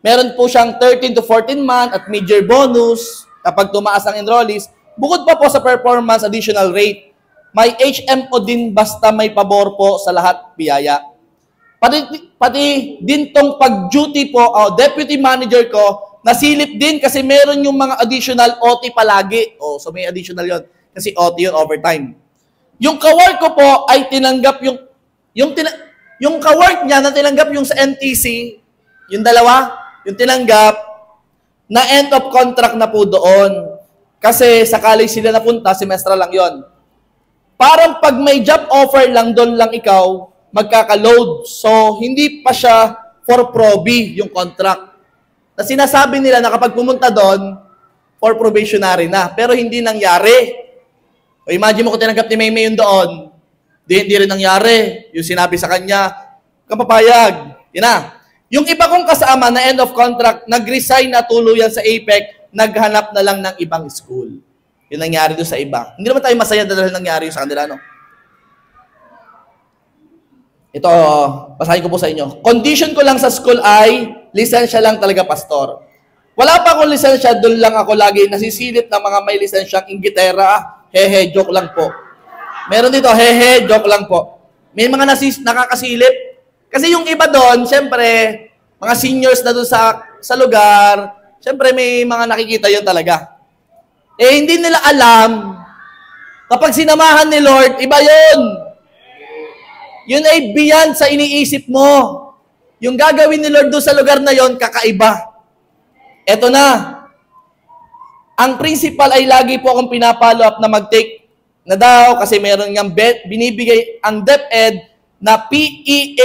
meron po siyang 13 to 14 month at mid-year bonus kapag tumaas ang enrollees. Bukod pa po sa performance additional rate, may HMO din basta may pabor po sa lahat biyaya. Pati din tong pag-duty po, deputy manager ko, nasilip din kasi meron yung mga additional OT palagi. So may additional yon kasi OT yun overtime. Yung kawork ko po ay tinanggap yung kawork niya na tinanggap yung sa NTC, yung dalawa, yung tinanggap, na end of contract na po doon. Kasi sa college sila napunta, semestral lang yon. Parang pag may job offer lang, doon lang ikaw magkaka-load. So, hindi pa siya for proby yung contract. Na sinasabi nila na kapag pumunta doon, for probationary na. Pero hindi nangyari. O imagine mo kung tinanggap ni Maymay yun doon, Hindi rin nangyari. Yung sinabi sa kanya, kapapayag. Yan na. Yung iba kong kasama na end of contract, nag-resign na tuluyan sa APEC, naghanap na lang ng ibang school. Yun nangyari doon sa iba. Hindi naman tayo masaya dahil nangyari yung sa kanila, no? Ito, basahin ko po sa inyo. Condition ko lang sa school ay, lisensya lang talaga, pastor. Wala pa akong lisensya, doon lang ako lagi nasisilip ng mga may lisensyang inggitera. Hehe, joke lang po. Meron dito, hehe, joke lang po. May mga nakakasilip. Kasi yung iba doon, syempre, mga seniors na doon sa lugar, syempre may mga nakikita yun talaga. Eh, hindi nila alam, kapag sinamahan ni Lord, iba yun. Yun ay beyond sa iniisip mo. Yung gagawin ni Lord doon sa lugar na yon, kakaiba. Eto na. Ang principal ay lagi po akong pinapollow up na mag-take na daw kasi meron niyang binibigay ang DepEd na PEAC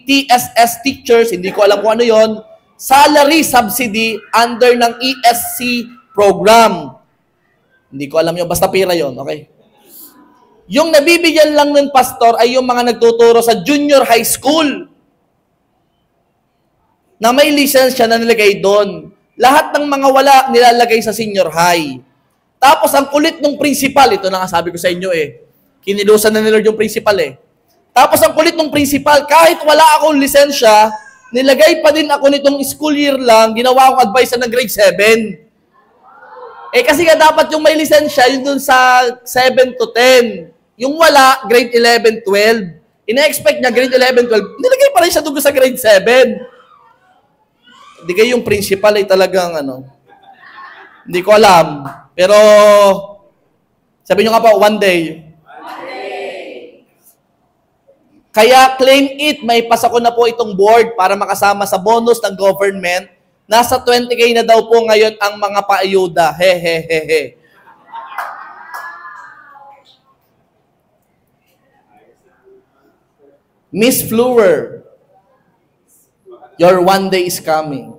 TSS teachers, hindi ko alam kung ano yon, salary subsidy under ng ESC program. Hindi ko alam yun, basta pira yon, okay? Yung nabibigyan lang ng pastor ay yung mga nagtuturo sa junior high school na may lisensya na nilagay doon. Lahat ng mga wala nilalagay sa senior high. Tapos ang kulit ng principal, ito na nga sabi ko sa inyo kinilusan na ni Lord yung principal Tapos ang kulit ng principal, kahit wala akong lisensya, nilagay pa din ako nitong school year lang, ginawa akong advice ng grade 7. Kasi nga dapat yung may lisensya, yun dun sa 7 to 10. Yung wala, grade 11, 12. Ina-expect niya grade 11, 12. Nilagay pa rin siya doon sa grade 7. Hindi kayo yung principal ay talagang hindi ko alam. Pero, sabi nyo nga po, one day. Kaya claim it, may pasa ko na po itong board para makasama sa bonus ng government. Nasa 20K na daw po ngayon ang mga paayuda. Hehehehe. Miss Fluer, your one day is coming.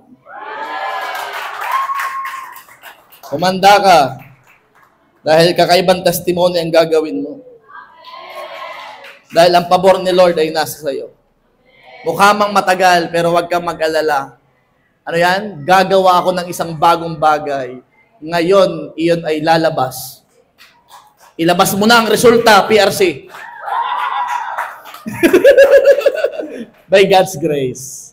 Kumanda ka. Dahil kakaibang testimony ang gagawin mo. Dahil ang pabor ni Lord ay nasa sayo. Mukha mang matagal, pero huwag kang mag-alala. Ano yan? Gagawa ako ng isang bagong bagay. Ngayon, iyon ay lalabas. Ilabas mo na ang resulta, PRC. By God's grace.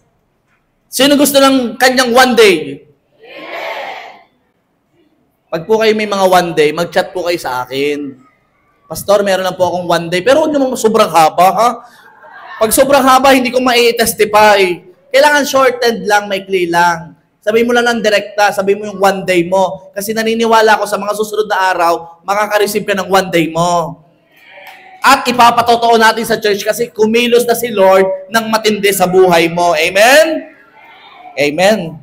Sino gusto ng kanyang one day? Pag po kayo may mga one day, mag-chat po kayo sa akin. Pastor, meron lang po akong one day. Pero huwag naman sobrang haba, ha? Pag sobrang haba, hindi ko mai-testify. Kailangan shortened lang, maikli lang. Sabihin mo lang ng direkta, sabihin mo yung one day mo. Kasi naniniwala ako sa mga susunod na araw, makaka-receive ka ng one day mo. At ipapatotoo natin sa church kasi kumilos na si Lord ng matindi sa buhay mo. Amen? Amen.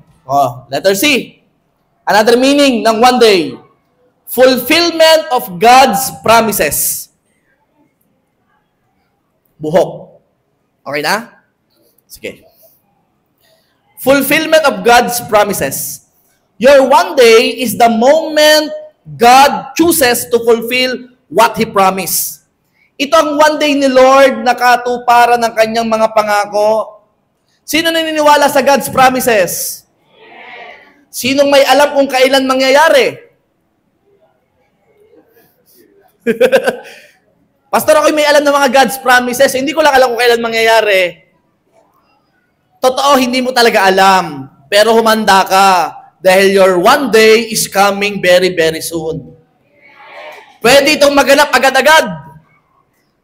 Letter C. Another meaning ng one day. Fulfillment of God's promises. Buhok. Okay na? Sige. Fulfillment of God's promises. Your one day is the moment God chooses to fulfill what He promised. Ito ang one day ni Lord na katuparan ng kanyang mga pangako. Sino naniniwala sa God's promises? Sinong may alam kung kailan mangyayari? Pastor, ako'y may alam ng mga God's promises. Hindi ko lang alam kung kailan mangyayari. Totoo, hindi mo talaga alam. Pero humanda ka. Dahil your one day is coming very, very soon. Pwede itong maganap agad-agad.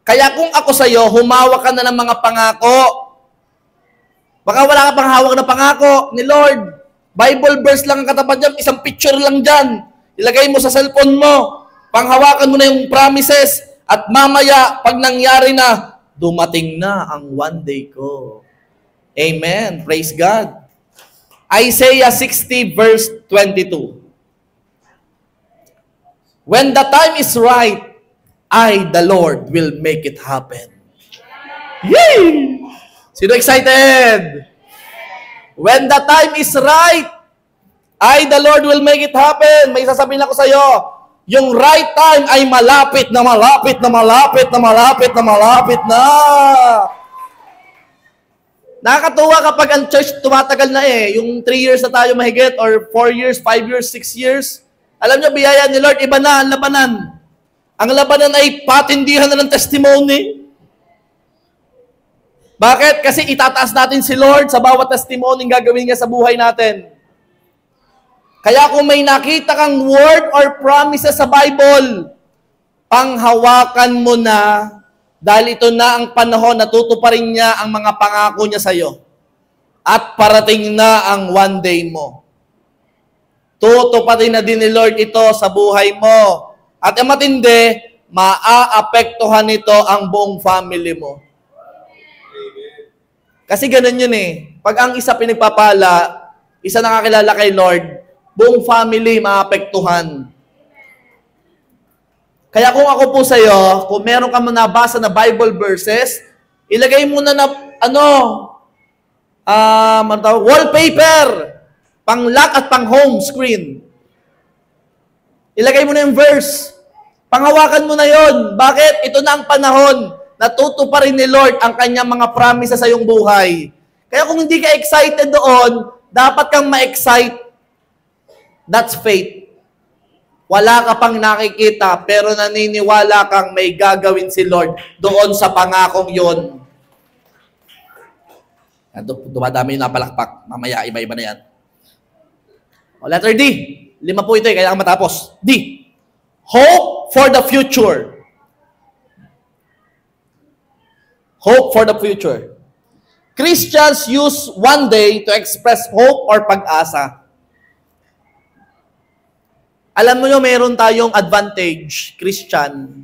Kaya kung ako sa'yo, humawak ka na ng mga pangako. Baka wala ka pang hawak na pangako ni Lord. Bible verse lang ang katapat dyan, isang picture lang dyan. Ilagay mo sa cellphone mo. Panghawakan mo na yung promises. At mamaya, pag nangyari na, dumating na ang one day ko. Amen. Praise God. Isaiah 60 verse 22. When the time is right, I, the Lord, will make it happen. Yay! Sino excited? When the time is right, I, the Lord, will make it happen. May sasabihin ako sa iyo, yung right time ay malapit na malapit na malapit na malapit na malapit na. Nakakatuwa kapag ang church tumatagal na eh. Yung 3 years na tayo mahigit or 4 years, 5 years, 6 years. Alam niyo, biyaya ni Lord, iba na ang labanan. Ang labanan ay patindihan na ng testimony. Bakit? Kasi itataas natin si Lord sa bawat testimony ang gagawin niya sa buhay natin. Kaya kung may nakita kang word or promises sa Bible, panghawakan mo na dahil ito na ang panahon na tutuparin niya ang mga pangako niya sa iyo. At parating na ang one day mo. Tutuparin na din ni Lord ito sa buhay mo. At ang matindi, maaapektuhan nito ang buong family mo. Kasi ganun yun eh. Pag ang isa pinagpapala, isa nakakilala kay Lord, buong family maapektuhan. Kaya kung ako po sa iyo, kung meron ka nabasa na Bible verses, ilagay mo na wallpaper, pang lock at pang home screen. Ilagay mo na yung verse. Panghawakan mo na yon. Bakit? Ito na ang panahon na tutuparin ni Lord ang kanyang mga promises sa iyong buhay. Kaya kung hindi ka excited doon, dapat kang ma-excite. That's faith. Wala ka pang nakikita, pero naniniwala kang may gagawin si Lord doon sa pangakong yon. Dumadami yung napalakpak. Mamaya, iba-iba na yan. O, letter D. 5 po ito, kailangan matapos. D. Hope for the future. Hope for the future. Christians use one day to express hope or pag-asa. Alam mo nyo, meron tayong advantage, Christian.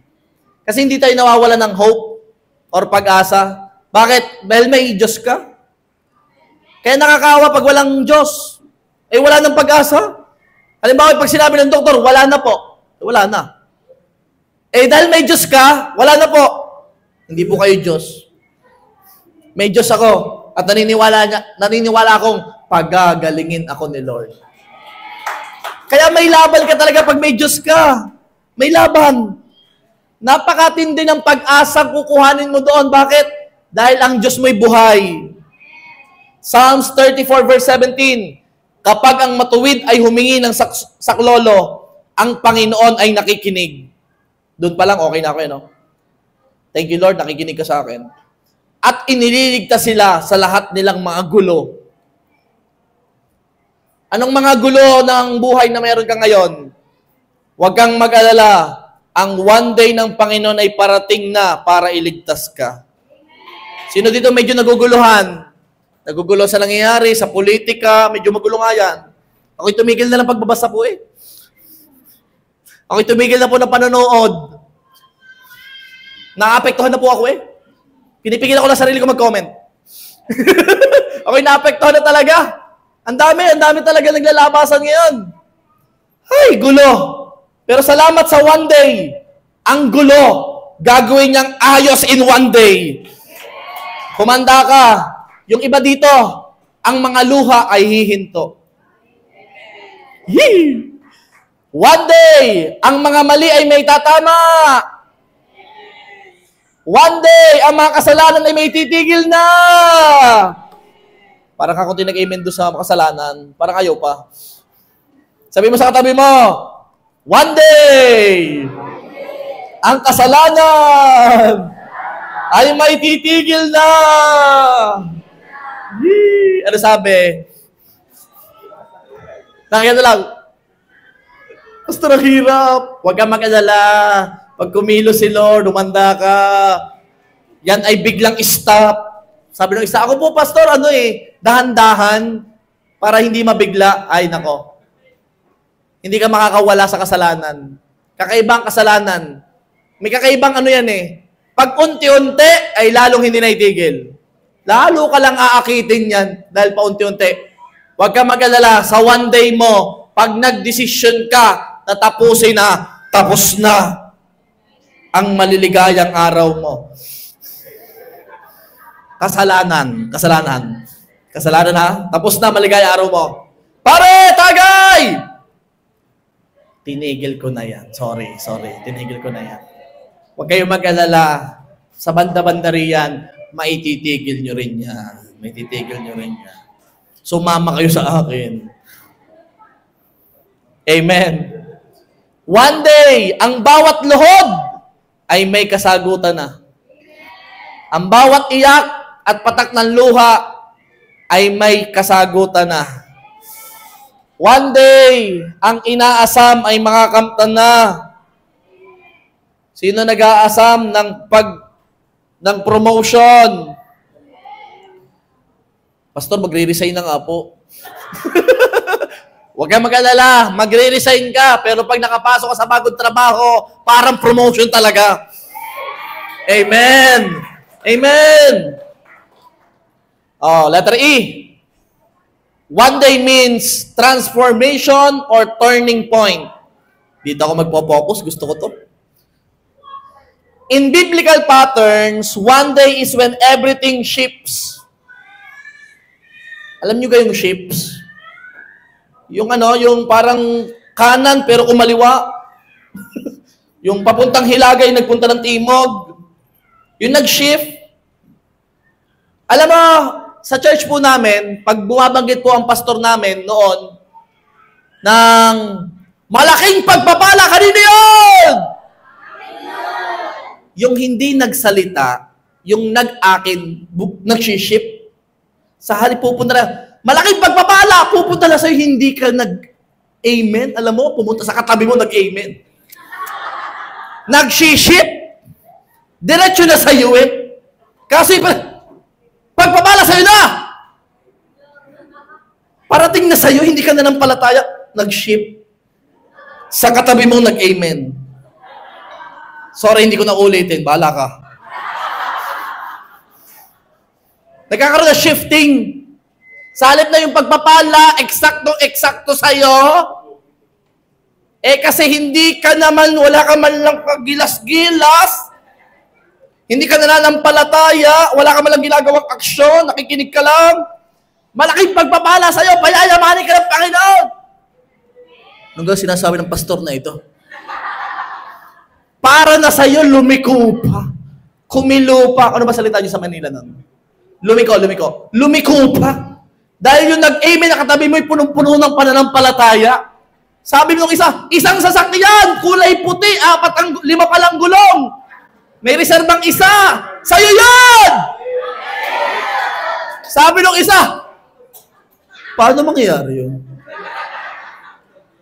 Kasi hindi tayo nawawala ng hope or pag-asa. Bakit? Dahil may Diyos ka. Kaya nakakaawa pag walang Diyos. Eh, wala ng pag-asa. Halimbawa, pag sinabi ng doktor, wala na po. Wala na. Eh, dahil may Diyos ka, wala na po. Hindi po kayo Diyos. May Diyos ako. At naniniwala akong pagagalingin ako ni Lord. Kaya may laban ka talaga pag may Diyos ka. May laban. Napakatindi ng pag-asa kukuhanin mo doon. Bakit? Dahil ang Diyos mo'y buhay. Psalms 34 verse 17, kapag ang matuwid ay humingi ng saklolo, ang Panginoon ay nakikinig. Doon pa lang, okay na ako, no? Thank you, Lord, nakikinig ka sa akin. At inililigtas sila sa lahat nilang mga gulo. Anong mga gulo ng buhay na meron ka ngayon? Huwag kang mag-alala. Ang one day ng Panginoon ay parating na para iligtas ka. Sino dito medyo naguguluhan? Nagugulo sa nangyayari, sa politika, medyo magulo nga yan. Ako'y tumigil na lang pagbabasa po eh. Ako'y tumigil na po ng panonood. Naapektuhan na po ako eh. Pinipigil ako lang sarili ko mag-comment. Ako'y naapektuhan na talaga. Ang dami talaga naglalabasan ngayon. Ay, gulo. Pero salamat sa one day, ang gulo, gagawin niyang ayos in one day. Kumanda ka. Yung iba dito, ang mga luha ay hihinto. Yee! One day, ang mga mali ay may tatama. One day, ang mga kasalanan ay may titigil na. Parang ako tinag-amen doon sa kasalanan. Parang ayaw pa. Sabi mo sa katabi mo, one day, ang kasalanan ay may titigil na. Yee! Ano sabi? Nakakita lang. Basta hirap. Huwag kang mag-alala. Pag kumilo si Lord, umanda ka. Yan ay biglang stop. Sabi ng isa, ako po, pastor, dahan-dahan para hindi mabigla. Ay, nako. Hindi ka makakawala sa kasalanan. Kakaibang kasalanan. May kakaibang yan eh. Pag unti-unti, ay lalong hindi naitigil. Lalo ka lang aakitin yan dahil paunti-unti. Huwag ka mag-alala. Sa one day mo, pag nag-decision ka na tapusin na, tapos na ang maliligayang araw mo. Kasalanan ha? Tapos na maligayang araw mo. Pare, tagay! Tinigil ko na yan. Sorry. Tinigil ko na yan. Huwag kayong mag-alala. Sa banda-banda riyan, maititigil nyo rin yan. Maititigil nyo rin yan. Sumama kayo sa akin. Amen. One day, ang bawat luhod ay may kasagutan na. Ang bawat iyak at patak ng luha ay may kasagutan na. One day, ang inaasam ay makakamtan na. Sino nag-aasam ng promotion? Pastor, magre-resign na nga po. Huwag kang mag-alala, magre-resign ka, pero pag nakapasok ka sa bagong trabaho, parang promotion talaga. Amen. Amen. Letter E. One day means transformation or turning point. Dito ako magpo-focus. Gusto ko to. In biblical patterns, one day is when everything shifts. Alam niyo yung shifts? Yung yung parang kanan pero kumaliwa. Yung papuntang Hilagay, nagpunta ng Timog. Yung nag-shift. Alam mo, sa church po namin, pag bumabanggit po ang pastor namin noon, ng malaking pagpapala, kanino yun? Yung hindi nagsalita, yung nag-akin, nag-ship, sa halip pupunta na, malaking pagpapala, pupunta na sa'yo, hindi ka nag-amen. Alam mo, pumunta sa katabi mo, nag-amen. Nag-ship, diretso na sa'yo eh. Kasi, pagpapala sa'yo na! Parating na sa'yo, hindi ka na ng palataya, nag-ship. Sa katabi mo, nag-amen. Sorry, hindi ko na ulitin. Bahala ka. Nagkakaroon na shifting. Sa halip na yung pagpapala, eksakto sa'yo, kasi hindi ka naman, wala ka man lang kagilas-gilas, hindi ka nananampalataya, wala ka man lang ginagawang aksyon, nakikinig ka lang, malaking pagpapala sa'yo, payayamanin ka ng Panginoon. Ano nga sinasabi ng pastor na ito? Para na sa'yo, lumiko pa. Kumilo pa. Ano ba salita niyo sa Manila nun? Lumiko. Lumiko pa. Dahil yung nag-amen na katabi mo, punong-puno ng pananampalataya. Sabi mo ng isang sasakyan, kulay puti, 5 palang gulong. May reserbang isa. Sa'yo yan! Sabi nung isa, paano mangyayari yun?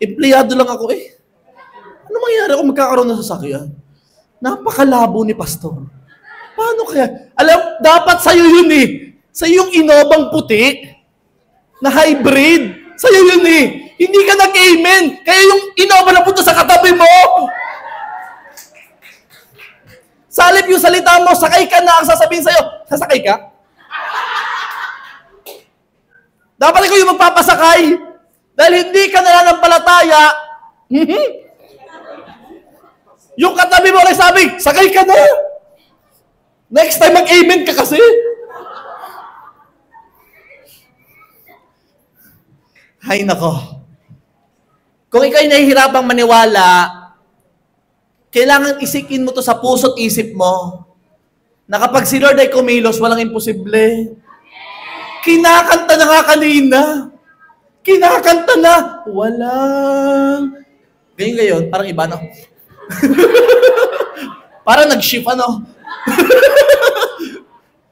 Empleyado lang ako eh. Ano mangyayari kung magkakaroon ng sasakyan? Napakalabo ni pastor. Paano kaya? Alam, dapat sa'yo yun eh. Sa'yo yung Innovang puti na hybrid. Sa'yo yun eh. Hindi ka nag-amen. Kaya yung Innova na punta sa katabi mo. Salip yung salita mo, sakay ka na ang sasabihin sa'yo. Sasakay ka? Dapat ikaw yung magpapasakay. Dahil hindi ka nananampalataya. Yung katabi mo ay sabi, sakay ka na. Next time mag-amen ka kasi. Hay nako. Kung ikaw'y nahihirapang maniwala, kailangan isikin mo to sa puso't isip mo na kapag si Lord ay kumilos, walang imposible. Kinakanta na nga kanina. Kinakanta na. Walang. Ganyan, parang iba, no? Parang nag-shift, ano?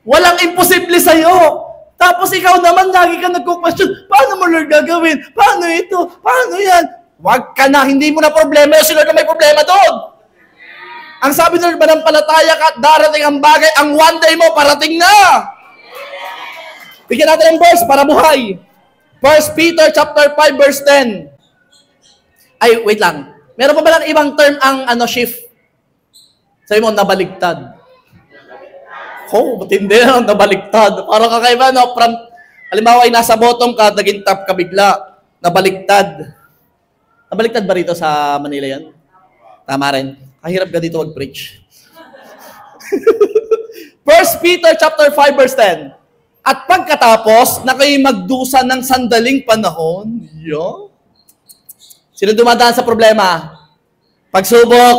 Walang imposible sa'yo. Tapos ikaw naman, lagi ka nagko-question, paano mo Lord gagawin? Paano ito? Paano yan? Wag ka na, hindi mo na problema. Si Lord na may problema doon. Ang sabi ng Lord, manampalataya ka at darating ang bagay, ang one day mo, parating na. Bigyan natin ng verse para buhay. 1 Peter chapter 5 verse 10. Ay, wait lang. Meron pa ba lang ibang term ang shift? Sabi mo, nabaligtad. Matindi na, nabaligtad. Parang kakaiba, no? Halimbawa ay nasa bottom ka, naging top ka bigla. Nabaligtad. Nabaligtad ba rito sa Manila yan? Tama rin. Kahirap ka dito mag-preach. 1 Peter chapter 5 verse 10. At pagkatapos, na kayo magdusa ng sandaling panahon, Sino dumadaan sa problema? Pagsubok,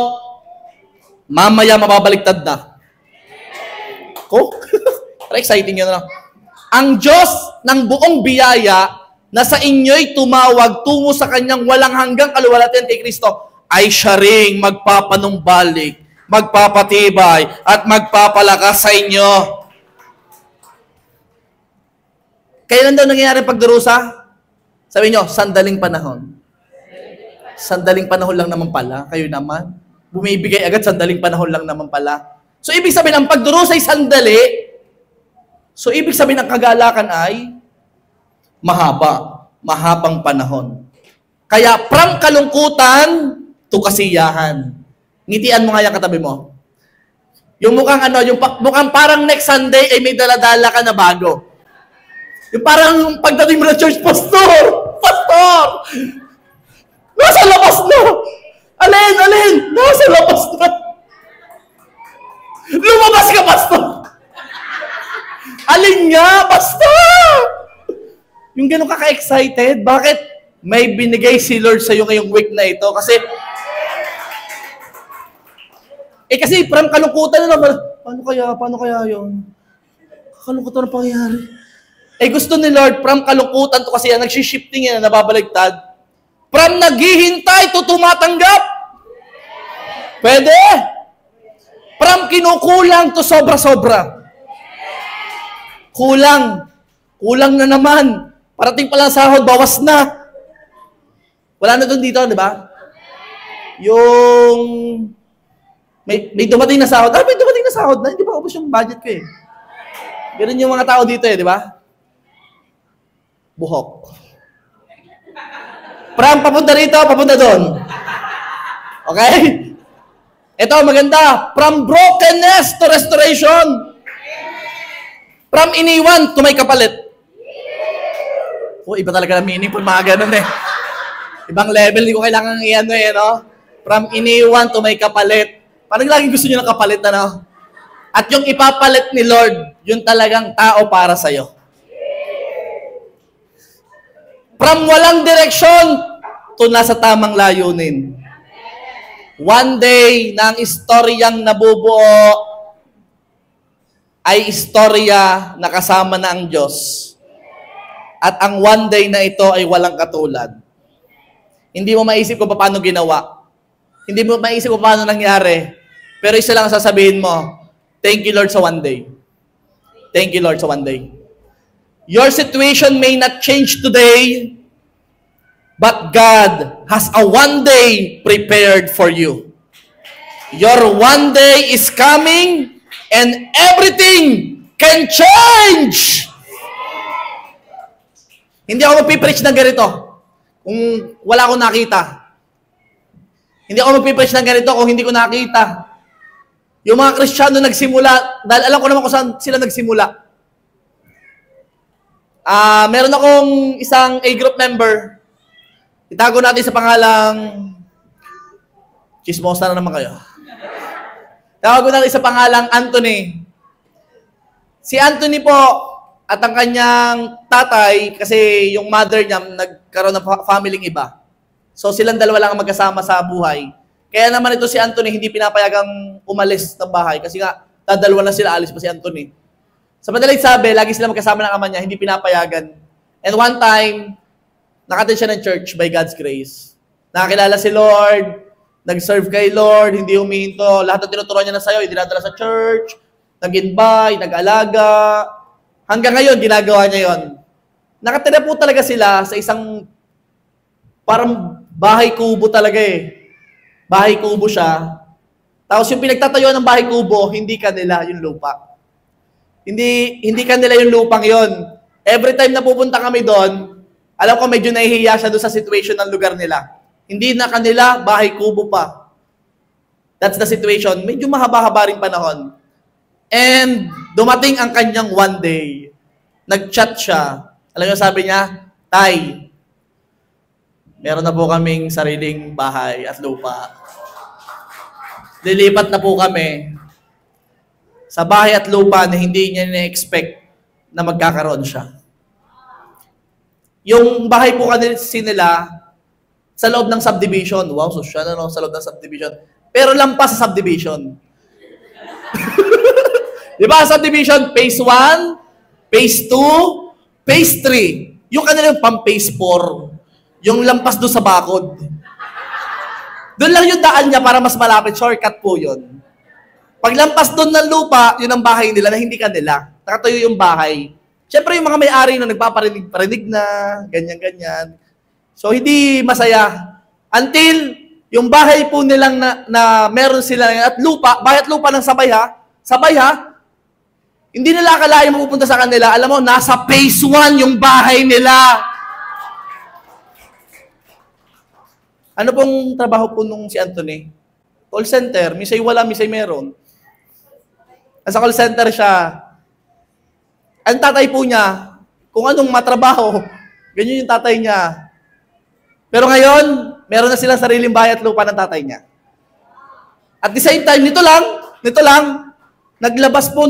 mamaya mababaliktad na. Ko? Exciting yun, no? Ang Diyos ng buong biyaya na sa inyo'y tumawag tungo sa kanyang walang hanggang kaluwalhatian kay Kristo, ay siya ring magpapanumbalik, magpapatibay, at magpapalakas sa inyo. Kailan daw nangyayari pagdurusa? Sabi nyo, sandaling panahon. Sandaling panahon lang naman pala. Kayo naman. Bumibigay agad, sandaling panahon lang naman pala. So, ibig sabihin, ang pagdurusa ay sandali. So, ibig sabihin, ang kagalakan ay mahaba. Mahabang panahon. Kaya, from kalungkutan to kasiyahan. Ngitian mo nga yung katabi mo. Yung mukhang mukhang parang next Sunday ay may daladala ka na bago. Yung parang pagdating mo na church, Pastor! Nasa labas na! Alin! Nasa labas na! Lumabas ka, Pastor! Alin nga, Pastor! Yung gano'n ka-excited, bakit may binigay si Lord sa'yo ngayong week na ito? Kasi from kalungkutan na naman, paano kaya yun? Kalungkutan na pangyayari. Gusto ni Lord, from kalungkutan to kasi yan, nagsishifting yan, nababaligtad. From naghihintay to tumatanggap. Pwede. From kinukulang to sobra-sobra. Kulang na naman. Parating pala sahod, bawas na. Wala na doon dito, di ba? Yung may dumating na sahod. May dumating na sahod na. Hindi pa ubos yung budget ko eh. Ganun yung mga tao dito eh, di ba? Buhok. From papunta rito, papunta doon. Okay? Ito, maganda. From brokenness to restoration. From iniwan to may kapalit. Iba talaga na meaningful mga ganun eh. Ibang level, hindi ko kailangan i-ano eh, no? From iniwan to may kapalit. Parang laging gusto nyo ng kapalit, ano? At yung ipapalit ni Lord, yung talagang tao para sa'yo. From walang direksyon to nasa tamang layunin. One day na ang istoryang nabubuo ay istorya na kasama na ang Diyos. At ang one day na ito ay walang katulad. Hindi mo maisip kung paano ginawa. Hindi mo maisip kung paano nangyari. Pero isa lang sasabihin mo, thank you Lord sa one day. Thank you Lord sa one day. Your situation may not change today, but God has a one day prepared for you. Your one day is coming and everything can change. Hindi ako magpipreach ng ganito kung wala akong nakita. Hindi ako magpipreach ng ganito kung hindi ko nakita. Yung mga Kristiyano nagsimula, dahil alam ko naman kung saan sila nagsimula. Meron akong isang A-group member. Itago natin sa pangalang chismosa na naman kayo. Itago natin sa pangalang Anthony. Si Anthony po at ang kanyang tatay, kasi yung mother niya nagkaroon ng family iba. So silang dalawa lang ang magkasama sa buhay. Kaya naman ito si Anthony hindi pinapayagang umalis ng bahay kasi nga dadalawa na sila, alis pa si Anthony. Sa madaling sabi, lagi sila magkasama ng ama niya, hindi pinapayagan. And one time, nakatin siya ng church by God's grace. Nakakilala si Lord, nag-serve kay Lord, hindi humihinto. Lahat ng tinuturuan niya na sa'yo, dinadala sa church, nag-invite, nag-alaga. Hanggang ngayon, ginagawa niya yon. Nakatira po talaga sila sa isang parang bahay kubo talaga eh. Bahay kubo siya. Tapos yung pinagtatayuan ng bahay kubo, hindi kanila yung lupa. Hindi kanila yung lupang yon. Every time na pupunta kami doon, alam ko medyo nahihiya siya doon sa situation ng lugar nila. Hindi na kanila, bahay kubo pa. That's the situation. Medyo mahaba-haba rin panahon. And dumating ang kanyang one day. Nag-chat siya. Alam niyo sabi niya, Tay, meron na po kaming sariling bahay at lupa. Lilipat na po kami sa bahay at lupa na hindi niya na-expect na magkakaroon siya. Yung bahay po kasi nila, sa loob ng subdivision. Wow, social ano, sa loob ng subdivision. Pero lampas sa subdivision. Di ba, subdivision, phase 1, phase 2, phase 3. Yung kanilang pang-phase 4. Yung lampas doon sa bakod. Doon lang yung daan niya para mas malapit. Shortcut po yun. Paglampas doon ng lupa, yun ang bahay nila na hindi kanila. Nakatayo yung bahay. Siyempre yung mga may-ari na nagpaparinig na, ganyan-ganyan. So, hindi masaya. Until, yung bahay po nilang na meron sila at lupa, bahay at lupa ng sabay ha, hindi nila akalain mapupunta sa kanila. Alam mo, nasa phase 1 yung bahay nila. Ano pong trabaho po nung si Anthony? Call center. Misay wala, misay meron. Nasa call center siya. Ang tatay po niya, kung anong matrabaho, ganyan yung tatay niya. Pero ngayon, meron na silang sariling bahay at lupa ng tatay niya. At the same time, nito lang, naglabas po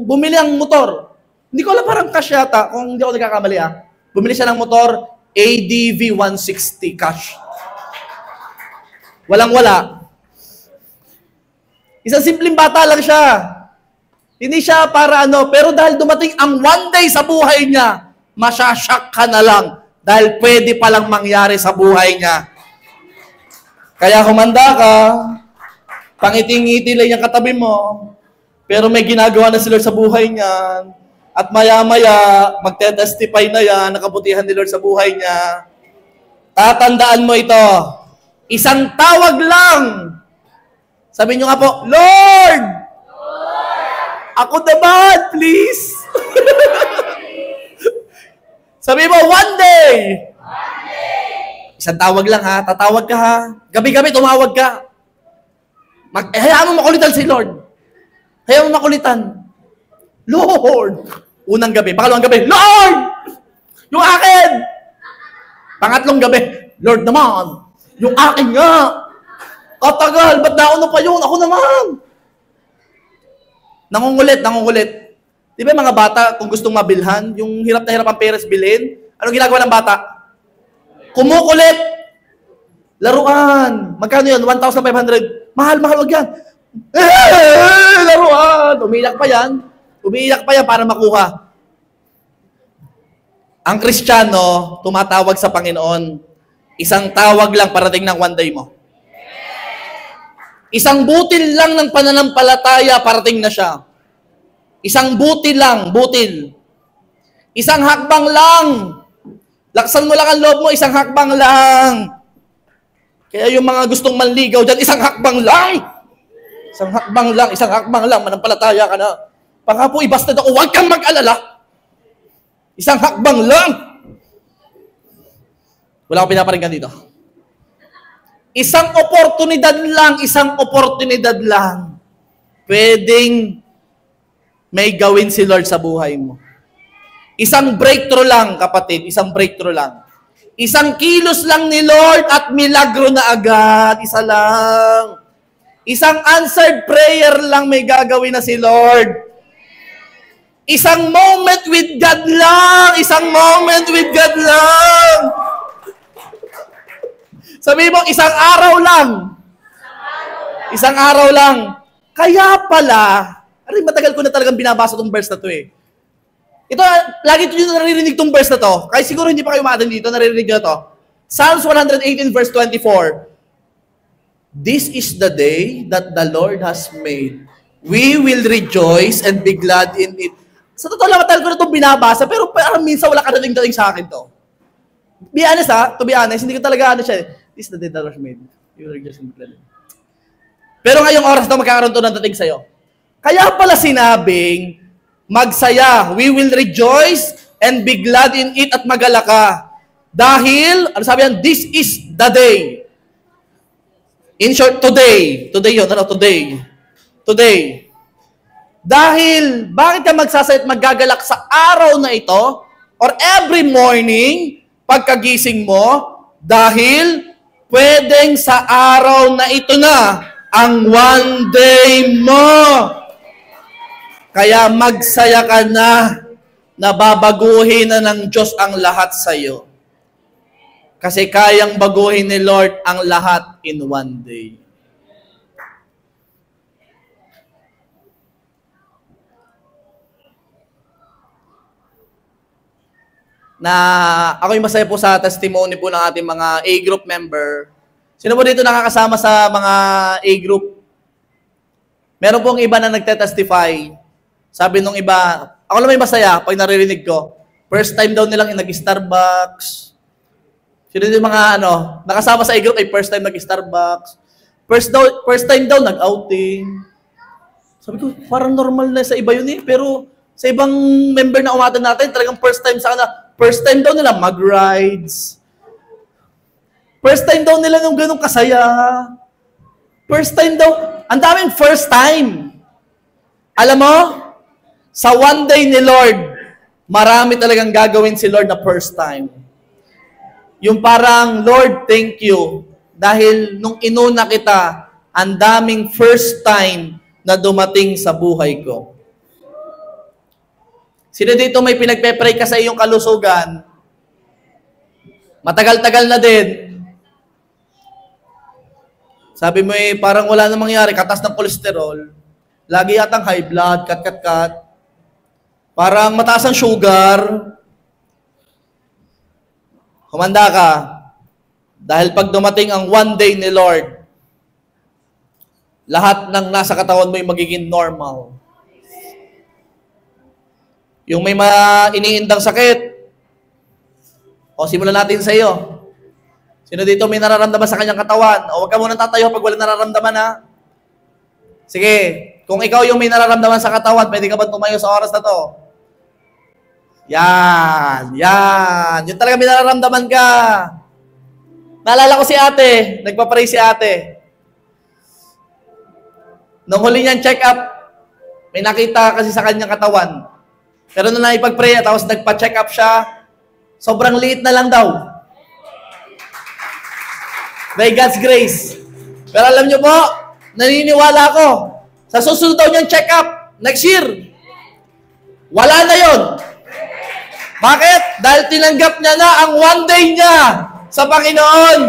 bumili ang motor. Hindi ko alam, parang cash yata, kung hindi ako nagkakamali Bumili siya ng motor, ADV 160 cash. Walang-wala. Isang simpleng bata lang siya. Hindi siya para pero dahil dumating ang one day sa buhay niya, masyashock ka na lang dahil pwede palang mangyari sa buhay niya. Kaya humanda ka, pangiting-ngiti lang yung katabi mo, pero may ginagawa na si Lord sa buhay niya, at maya-maya, magte-testify na yan, nakabutihan ni Lord sa buhay niya. Tatandaan mo ito, isang tawag lang. Sabi niyo nga po, Lord! Ako naman, please! Sabi mo, one day! Isang tawag lang tatawag ka Gabi-gabi tumawag ka. Hayaan mo makulitan si Lord. Hayaan mo makulitan. Lord! Unang gabi, pangalawang gabi, Lord! Yung akin! Pangatlong gabi, Lord naman! Yung akin nga! Katagal, ba't nauna pa yun? Ako naman! Nangungulit. Di ba mga bata, kung gustong mabilhan, yung hirap na hirap ang peres bilhin, anong ginagawa ng bata? Kumukulit! Laruan! Magkano yun? 1,500. Mahal, wag yan. Laruan! Umiiyak pa yan para makuha. Ang Kristiyano, tumatawag sa Panginoon. Isang tawag lang parating ng one day mo. Isang butil lang ng pananampalataya, parating na siya. Isang butil lang, butil. Isang hakbang lang. Laksan mo lang ang loob mo, isang hakbang lang. Kaya yung mga gustong manligaw dyan, isang hakbang lang. Isang hakbang lang, manampalataya ka na. Baka po ibastad ako, huwag kang mag-alala. Isang hakbang lang. Wala akong pinaparinggan dito. Isang oportunidad lang. Pwedeng may gawin si Lord sa buhay mo. Isang breakthrough lang, kapatid. Isang breakthrough lang. Isang kilos lang ni Lord at milagro na agad. Isa lang. Isang answered prayer lang may gagawin na si Lord. Isang moment with God lang. Sabi mo, isang araw lang. Kaya pala, matagal ko na talagang binabasa itong verse na to Ito, lagi ito yung naririnig itong verse na to. Kaya siguro hindi pa kayo maatin dito, naririnig nyo to. Psalms 118 verse 24. This is the day that the Lord has made. We will rejoice and be glad in it. Sa totoo lang, matagal ko na itong binabasa, pero parang minsan wala kadating-dating sa akin to. To be honest, hindi ko talaga siya. This is the day the Lord has made. You will rejoice and be glad in it. Pero ngayong oras na magkakaroon to ng dating sa'yo. Kaya pala sinabing, magsaya, we will rejoice and be glad in it at magalaka. Dahil, ano sabi yan? This is the day. In short, today. Today yun, Today. Dahil, bakit ka magsasaya at magagalak sa araw na ito? Or every morning, pagkagising mo? Dahil, pwedeng sa araw na ito na, ang one day mo. Kaya magsaya ka na, nababaguhin na ng Diyos ang lahat sa iyo. Kasi kayang baguhin ni Lord ang lahat in one day. Na ako'y masaya po sa testimony po ng ating mga A-group member. Sino po dito nakakasama sa mga A-group? Meron pong iba na nagte-testify. Sabi nung iba, ako lang may masaya pag naririnig ko. First time daw nilang nag-Starbucks. Sino yung mga nakasama sa A-group ay first time nag-Starbucks. First time daw nag-outing. Sabi ko, parang normal na sa iba yun eh. Pero sa ibang member na umatan natin, talagang first time sa kanila. First time daw nila mag-rides. First time daw nila nung ganun kasaya. First time daw. Ang daming first time. Alam mo, sa one day ni Lord, marami talagang gagawin si Lord na first time. Yung parang, Lord, thank you. Dahil nung inuna kita, ang daming first time na dumating sa buhay ko. Sino dito may pinagpe-pray ka sa iyong kalusugan? Matagal-tagal na din. Sabi mo parang wala na mangyari, katas ng kolesterol. Lagi yatang high blood, kat. Parang mataas ang sugar. Humanda ka. Dahil pag dumating ang one day ni Lord, lahat ng nasa katawan mo ay magiging normal. Yung may iniindang sakit, simulan natin sa iyo. Sino dito may nararamdaman sa kanyang katawan? Huwag ka munang tatayo pag wala nararamdaman, ha? Sige, kung ikaw yung may nararamdaman sa katawan, pwede ka ba tumayo sa oras na to? Yan. Yung talaga may nararamdaman ka. Naalala ko si ate, nagpa-pray si ate. Nung huli niyang check-up, may nakita kasi sa kanyang katawan. Pero nung naipag-pray, tapos nagpa-check up siya, sobrang liit na lang daw. By God's grace. Pero alam niyo po, naniniwala ako, sa susunod daw niyang check up, next year, wala na yon. Bakit? Dahil tinanggap niya na ang one day niya sa Panginoon.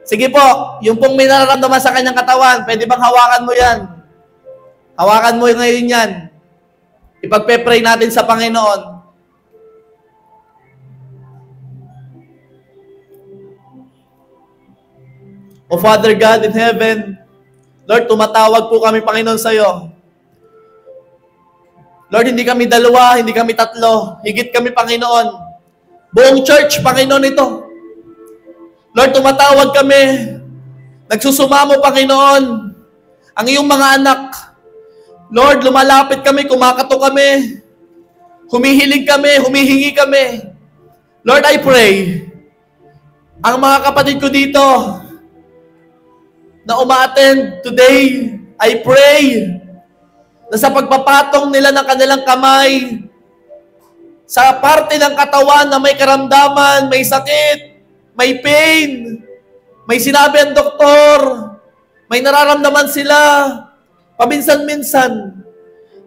Sige po, yung pong may nararamdaman sa kanyang katawan, pwede bang hawakan mo yan? Hawakan mo ngayon yan. Ipagpe-pray natin sa Panginoon. O Father God in heaven, Lord, tumatawag po kami, Panginoon, sa iyo. Lord, hindi kami dalawa, hindi kami tatlo. Higit kami, Panginoon. Buong church, Panginoon, ito. Lord, tumatawag kami. Nagsusumamo, Panginoon. Ang iyong mga anak. Lord, lumalapit kami, kumakato kami. Humihilig kami, humihingi kami. Lord, I pray. Ang mga kapatid ko dito na umaattend today, I pray na sa pagpapatong nila ng kanilang kamay sa parte ng katawan na may karamdaman, may sakit, may pain, may sinabi ang doktor, may nararamdaman sila, paminsan-minsan.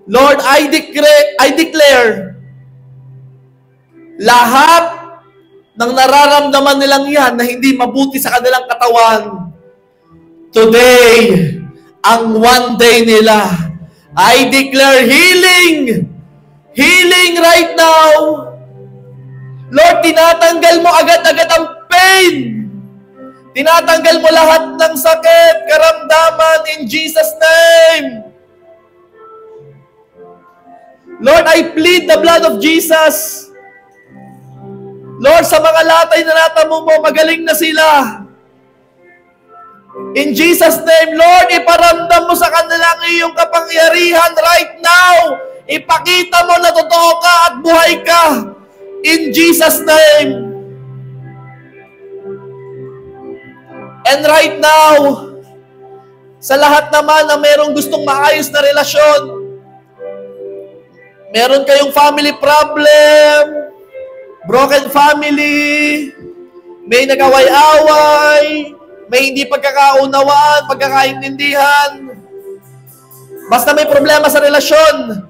Lord, I declare, lahat ng nararamdaman nilang yan na hindi mabuti sa kanilang katawan, today, ang one day nila, I declare healing! Healing right now! Lord, tinatanggal mo agad-agad ang pain! Tinatanggal mo lahat ng sakit, karamdaman in Jesus' name! Lord, I plead the blood of Jesus. Lord, sa mga latay na natamo mo, magaling na sila. In Jesus' name, Lord, iparamdam mo sa kanilang iyong kapangyarihan right now. Ipakita mo na totoo ka at buhay ka. In Jesus' name. And right now, sa lahat naman na merong gustong maayos na relasyon, meron kayong family problem, broken family, may nag-away-away, may hindi pagkakaunawaan, pagkakaintindihan, basta may problema sa relasyon,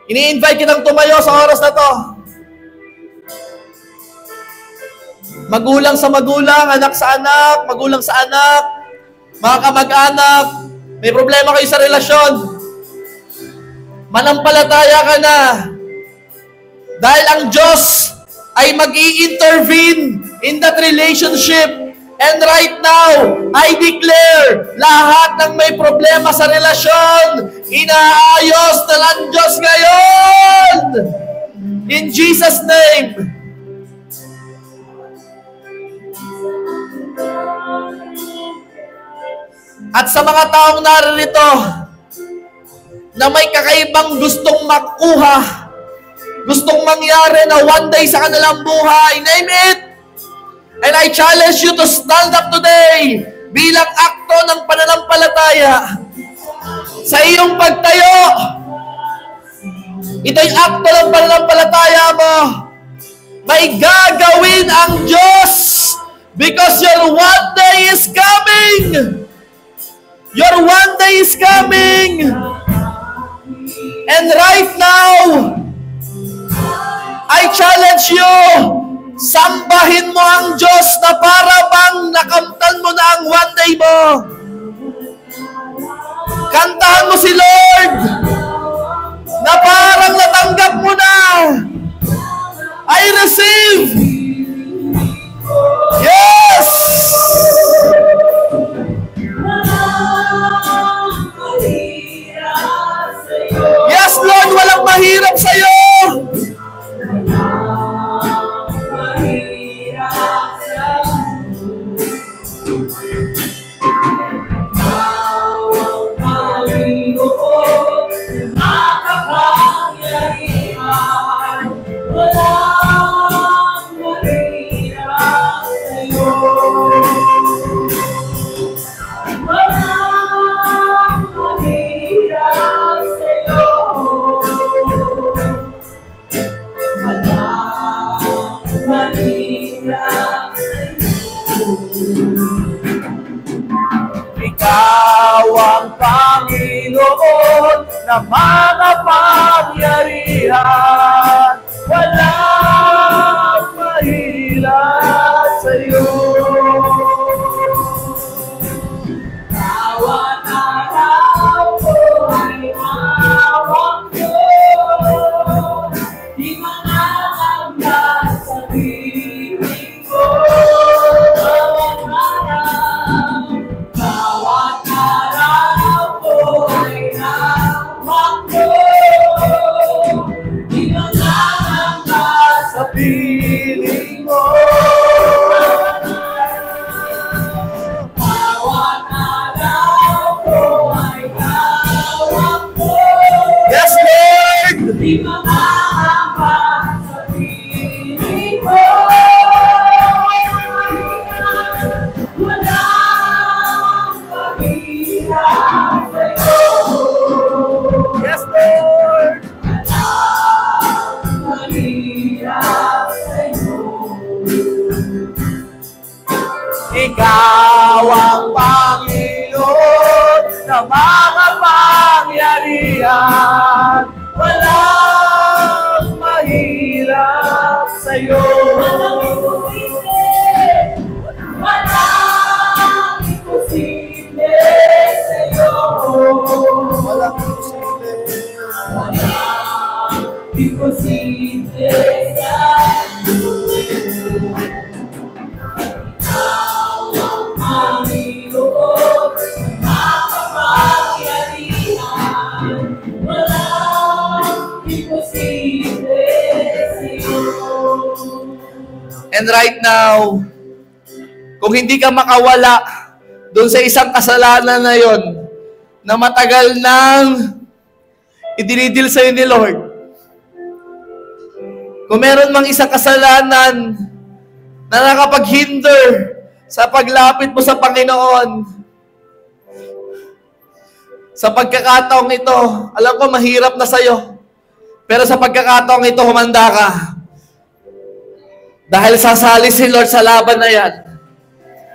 ini-invite kitang tumayo sa oras na to. Magulang sa magulang, anak sa anak, magulang sa anak, mga kamag-anak, may problema kayo sa relasyon. Manampalataya ka na. Dahil ang Diyos ay mag-i-intervene in that relationship. And right now, I declare, lahat ng may problema sa relasyon, inaayos na ng Diyos ngayon! In Jesus' name! At sa mga taong naririto, na may kakaibang gustong makuha, gustong mangyari na one day sa kanilang buhay, name it! And I challenge you to stand up today bilang akto ng pananampalataya. Sa iyong pagtayo, ito'y akto ng pananampalataya mo. May gagawin ang Diyos because your one day is coming. Your one day is coming. And right now, I challenge you, sambahin mo ang Diyos na para bang nakamtan mo na ang one day mo. Kantahan mo si Lord na parang natanggap mo na. I receive. Yes! Yes, Lord, walang mahirap sa'yo. Ikaw ang Panginoon na mga pangyarihan, walang mahirap sa'yo. Bawat araw ko ay hawak ko, di manananggal sa piling ko. Bawat araw ko ay hawak ko, di manananggal sa piling mo. Bawat araw ko ay hawak ko. Yes, Lord! Di manananggal sa piling mo. Yes, Lord! Ikaw ang Panginoon na mga pangyarihan, walang mahirap sa'yo. Walang imposible sa'yo. Walang imposible sa'yo. Ikaw ang Panginoon na makapangyarihan, walang imposible sa'yo. And right now, kung hindi ka makawala doon sa isang kasalanan na yon na matagal nang idinidil sa'yo ni Lord, kung meron mang isang kasalanan na nakapaghinder sa paglapit mo sa Panginoon, sa pagkakataong ito, alam ko mahirap na sa'yo, pero sa pagkakataong ito, humanda ka. Dahil sasali si Lord sa laban na yan.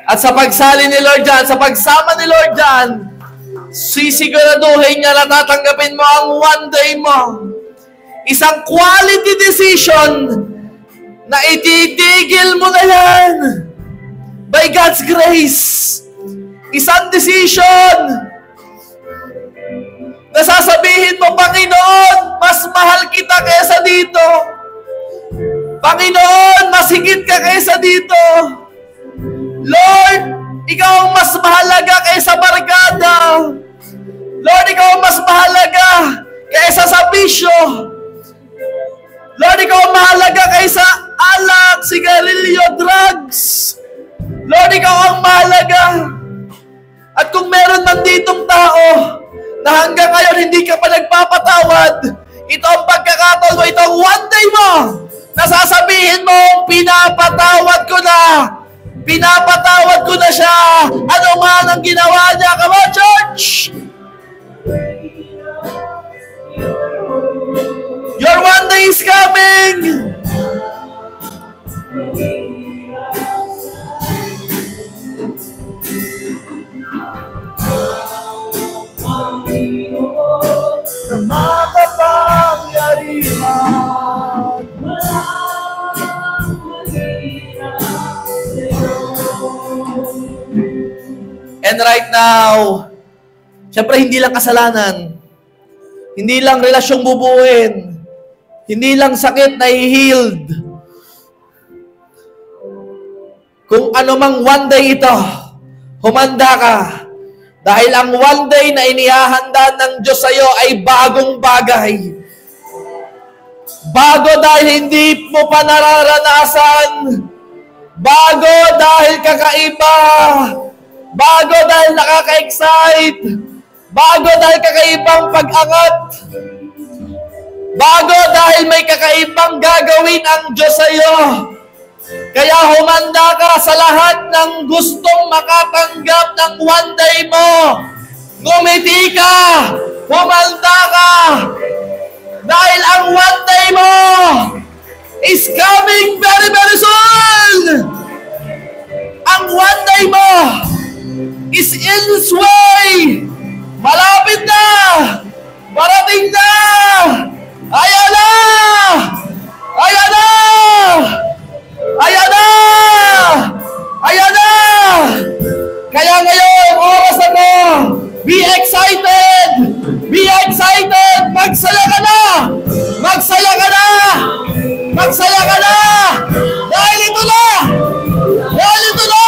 At sa pagsali ni Lord dyan, sa pagsama ni Lord dyan, sisiguraduhin niya na tatanggapin mo ang one day mo. Isang quality decision na ititigil mo na yan. By God's grace, isang decision na sasabihin mo, Panginoon, mas mahal kita kaysa dito. Panginoon, mas higit ka kaysa dito. Lord, ikaw ang mas mahalaga kaysa barkada. Lord, ikaw ang mas mahalaga kaysa sa bisyo. Lord, ikaw ang mahalaga kaysa alak, sigarilyo, drugs. Lord, ikaw ang mahalaga. At kung meron man ditong tao na hanggang ngayon hindi ka pa nagpapatawad, ito ang pagkakataon mo, ito ang one day mo na sasabihin mo, pinapatawad ko na. Pinapatawad ko na siya. Ano man ang ginawa niya. Come on, church! Your one day is coming! Na makapangyarihan. And right now, syempre hindi lang kasalanan, hindi lang relasyong bubuuin, hindi lang sakit na i-healed. Kung ano mang one day ito, humanda ka. Dahil ang one day na inihahanda ng Diyos sa iyo ay bagong bagay. Bago dahil hindi mo pa nararanasan. Bago dahil kakaiba. Bago dahil nakaka-excite. Bago dahil kakaibang pag-angat. Bago dahil may kakaibang gagawin ang Diyos sa iyo. Kaya humanda ka sa lahat ng gustong makatanggap ng one day mo. Ngumiti ka. Humanda ka. Dahil ang one day mo is coming very, very soon. Ang one day mo is in its way. Malapit na. Parating na. Ayan na. Ayan na. Ayan na. Ayan na. Kaya ngayon, oras na to. Be excited. Be excited. Magsaya ka na. Magsaya ka na. Magsaya ka na. Dahil ito na. Dahil ito na.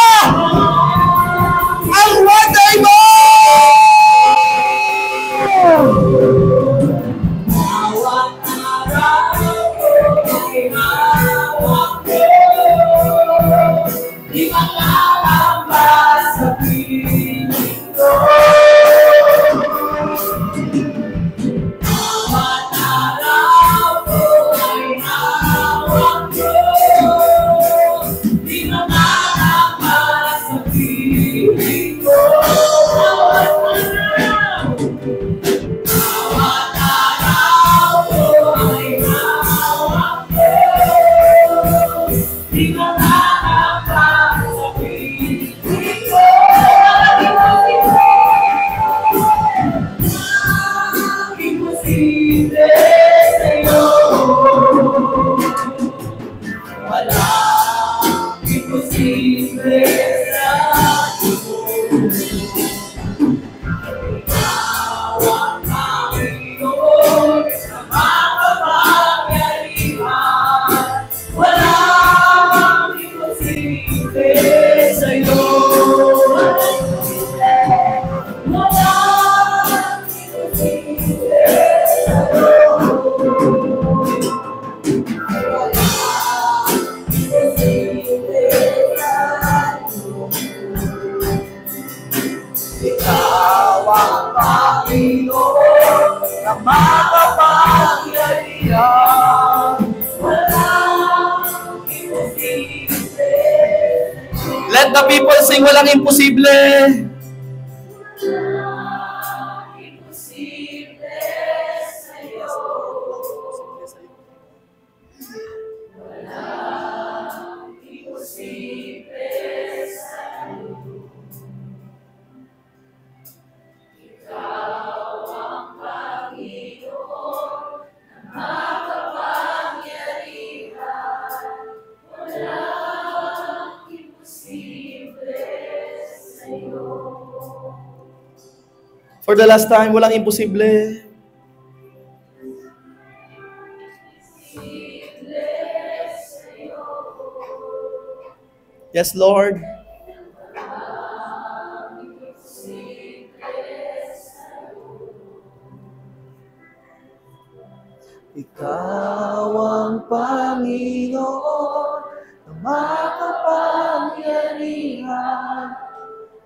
Ang one day mo. Di makalabas sa piling ko. Bawat araw ko ay hawak ko. Di makalabas sa piling ko. Bawat araw ko ay hawak ko. Di makalabas. Let the people sing, walang imposible. For the last time, walang imposible. Yes, Lord. Ikaw ang Panginoon na makapangyarihan.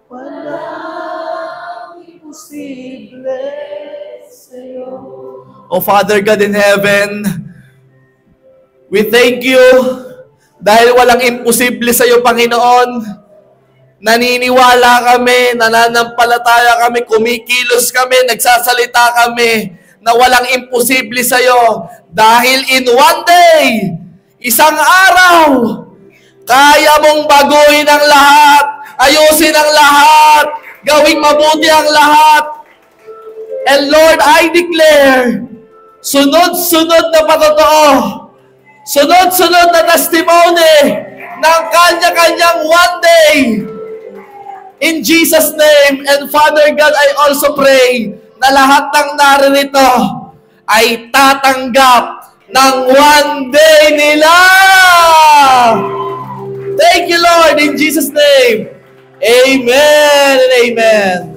Walang imposible sa'yo. Oh Father God in heaven, we thank you dahil walang imposible sa'yo, Panginoon. Naniniwala kami, nananampalataya kami, kumikilos kami, nagsasalita kami na walang imposible sa'yo. Dahil in one day, isang araw, kaya mong baguhin ang lahat, ayusin ang lahat, gawing mabuti ang lahat. And Lord, I declare, sunod-sunod na patotoo, sunod-sunod na testimony ng kanya-kanyang one day. In Jesus' name, and Father God, I also pray na lahat ng naririto ay tatanggap ng one day nila. Thank you, Lord, in Jesus' name. Amen and amen.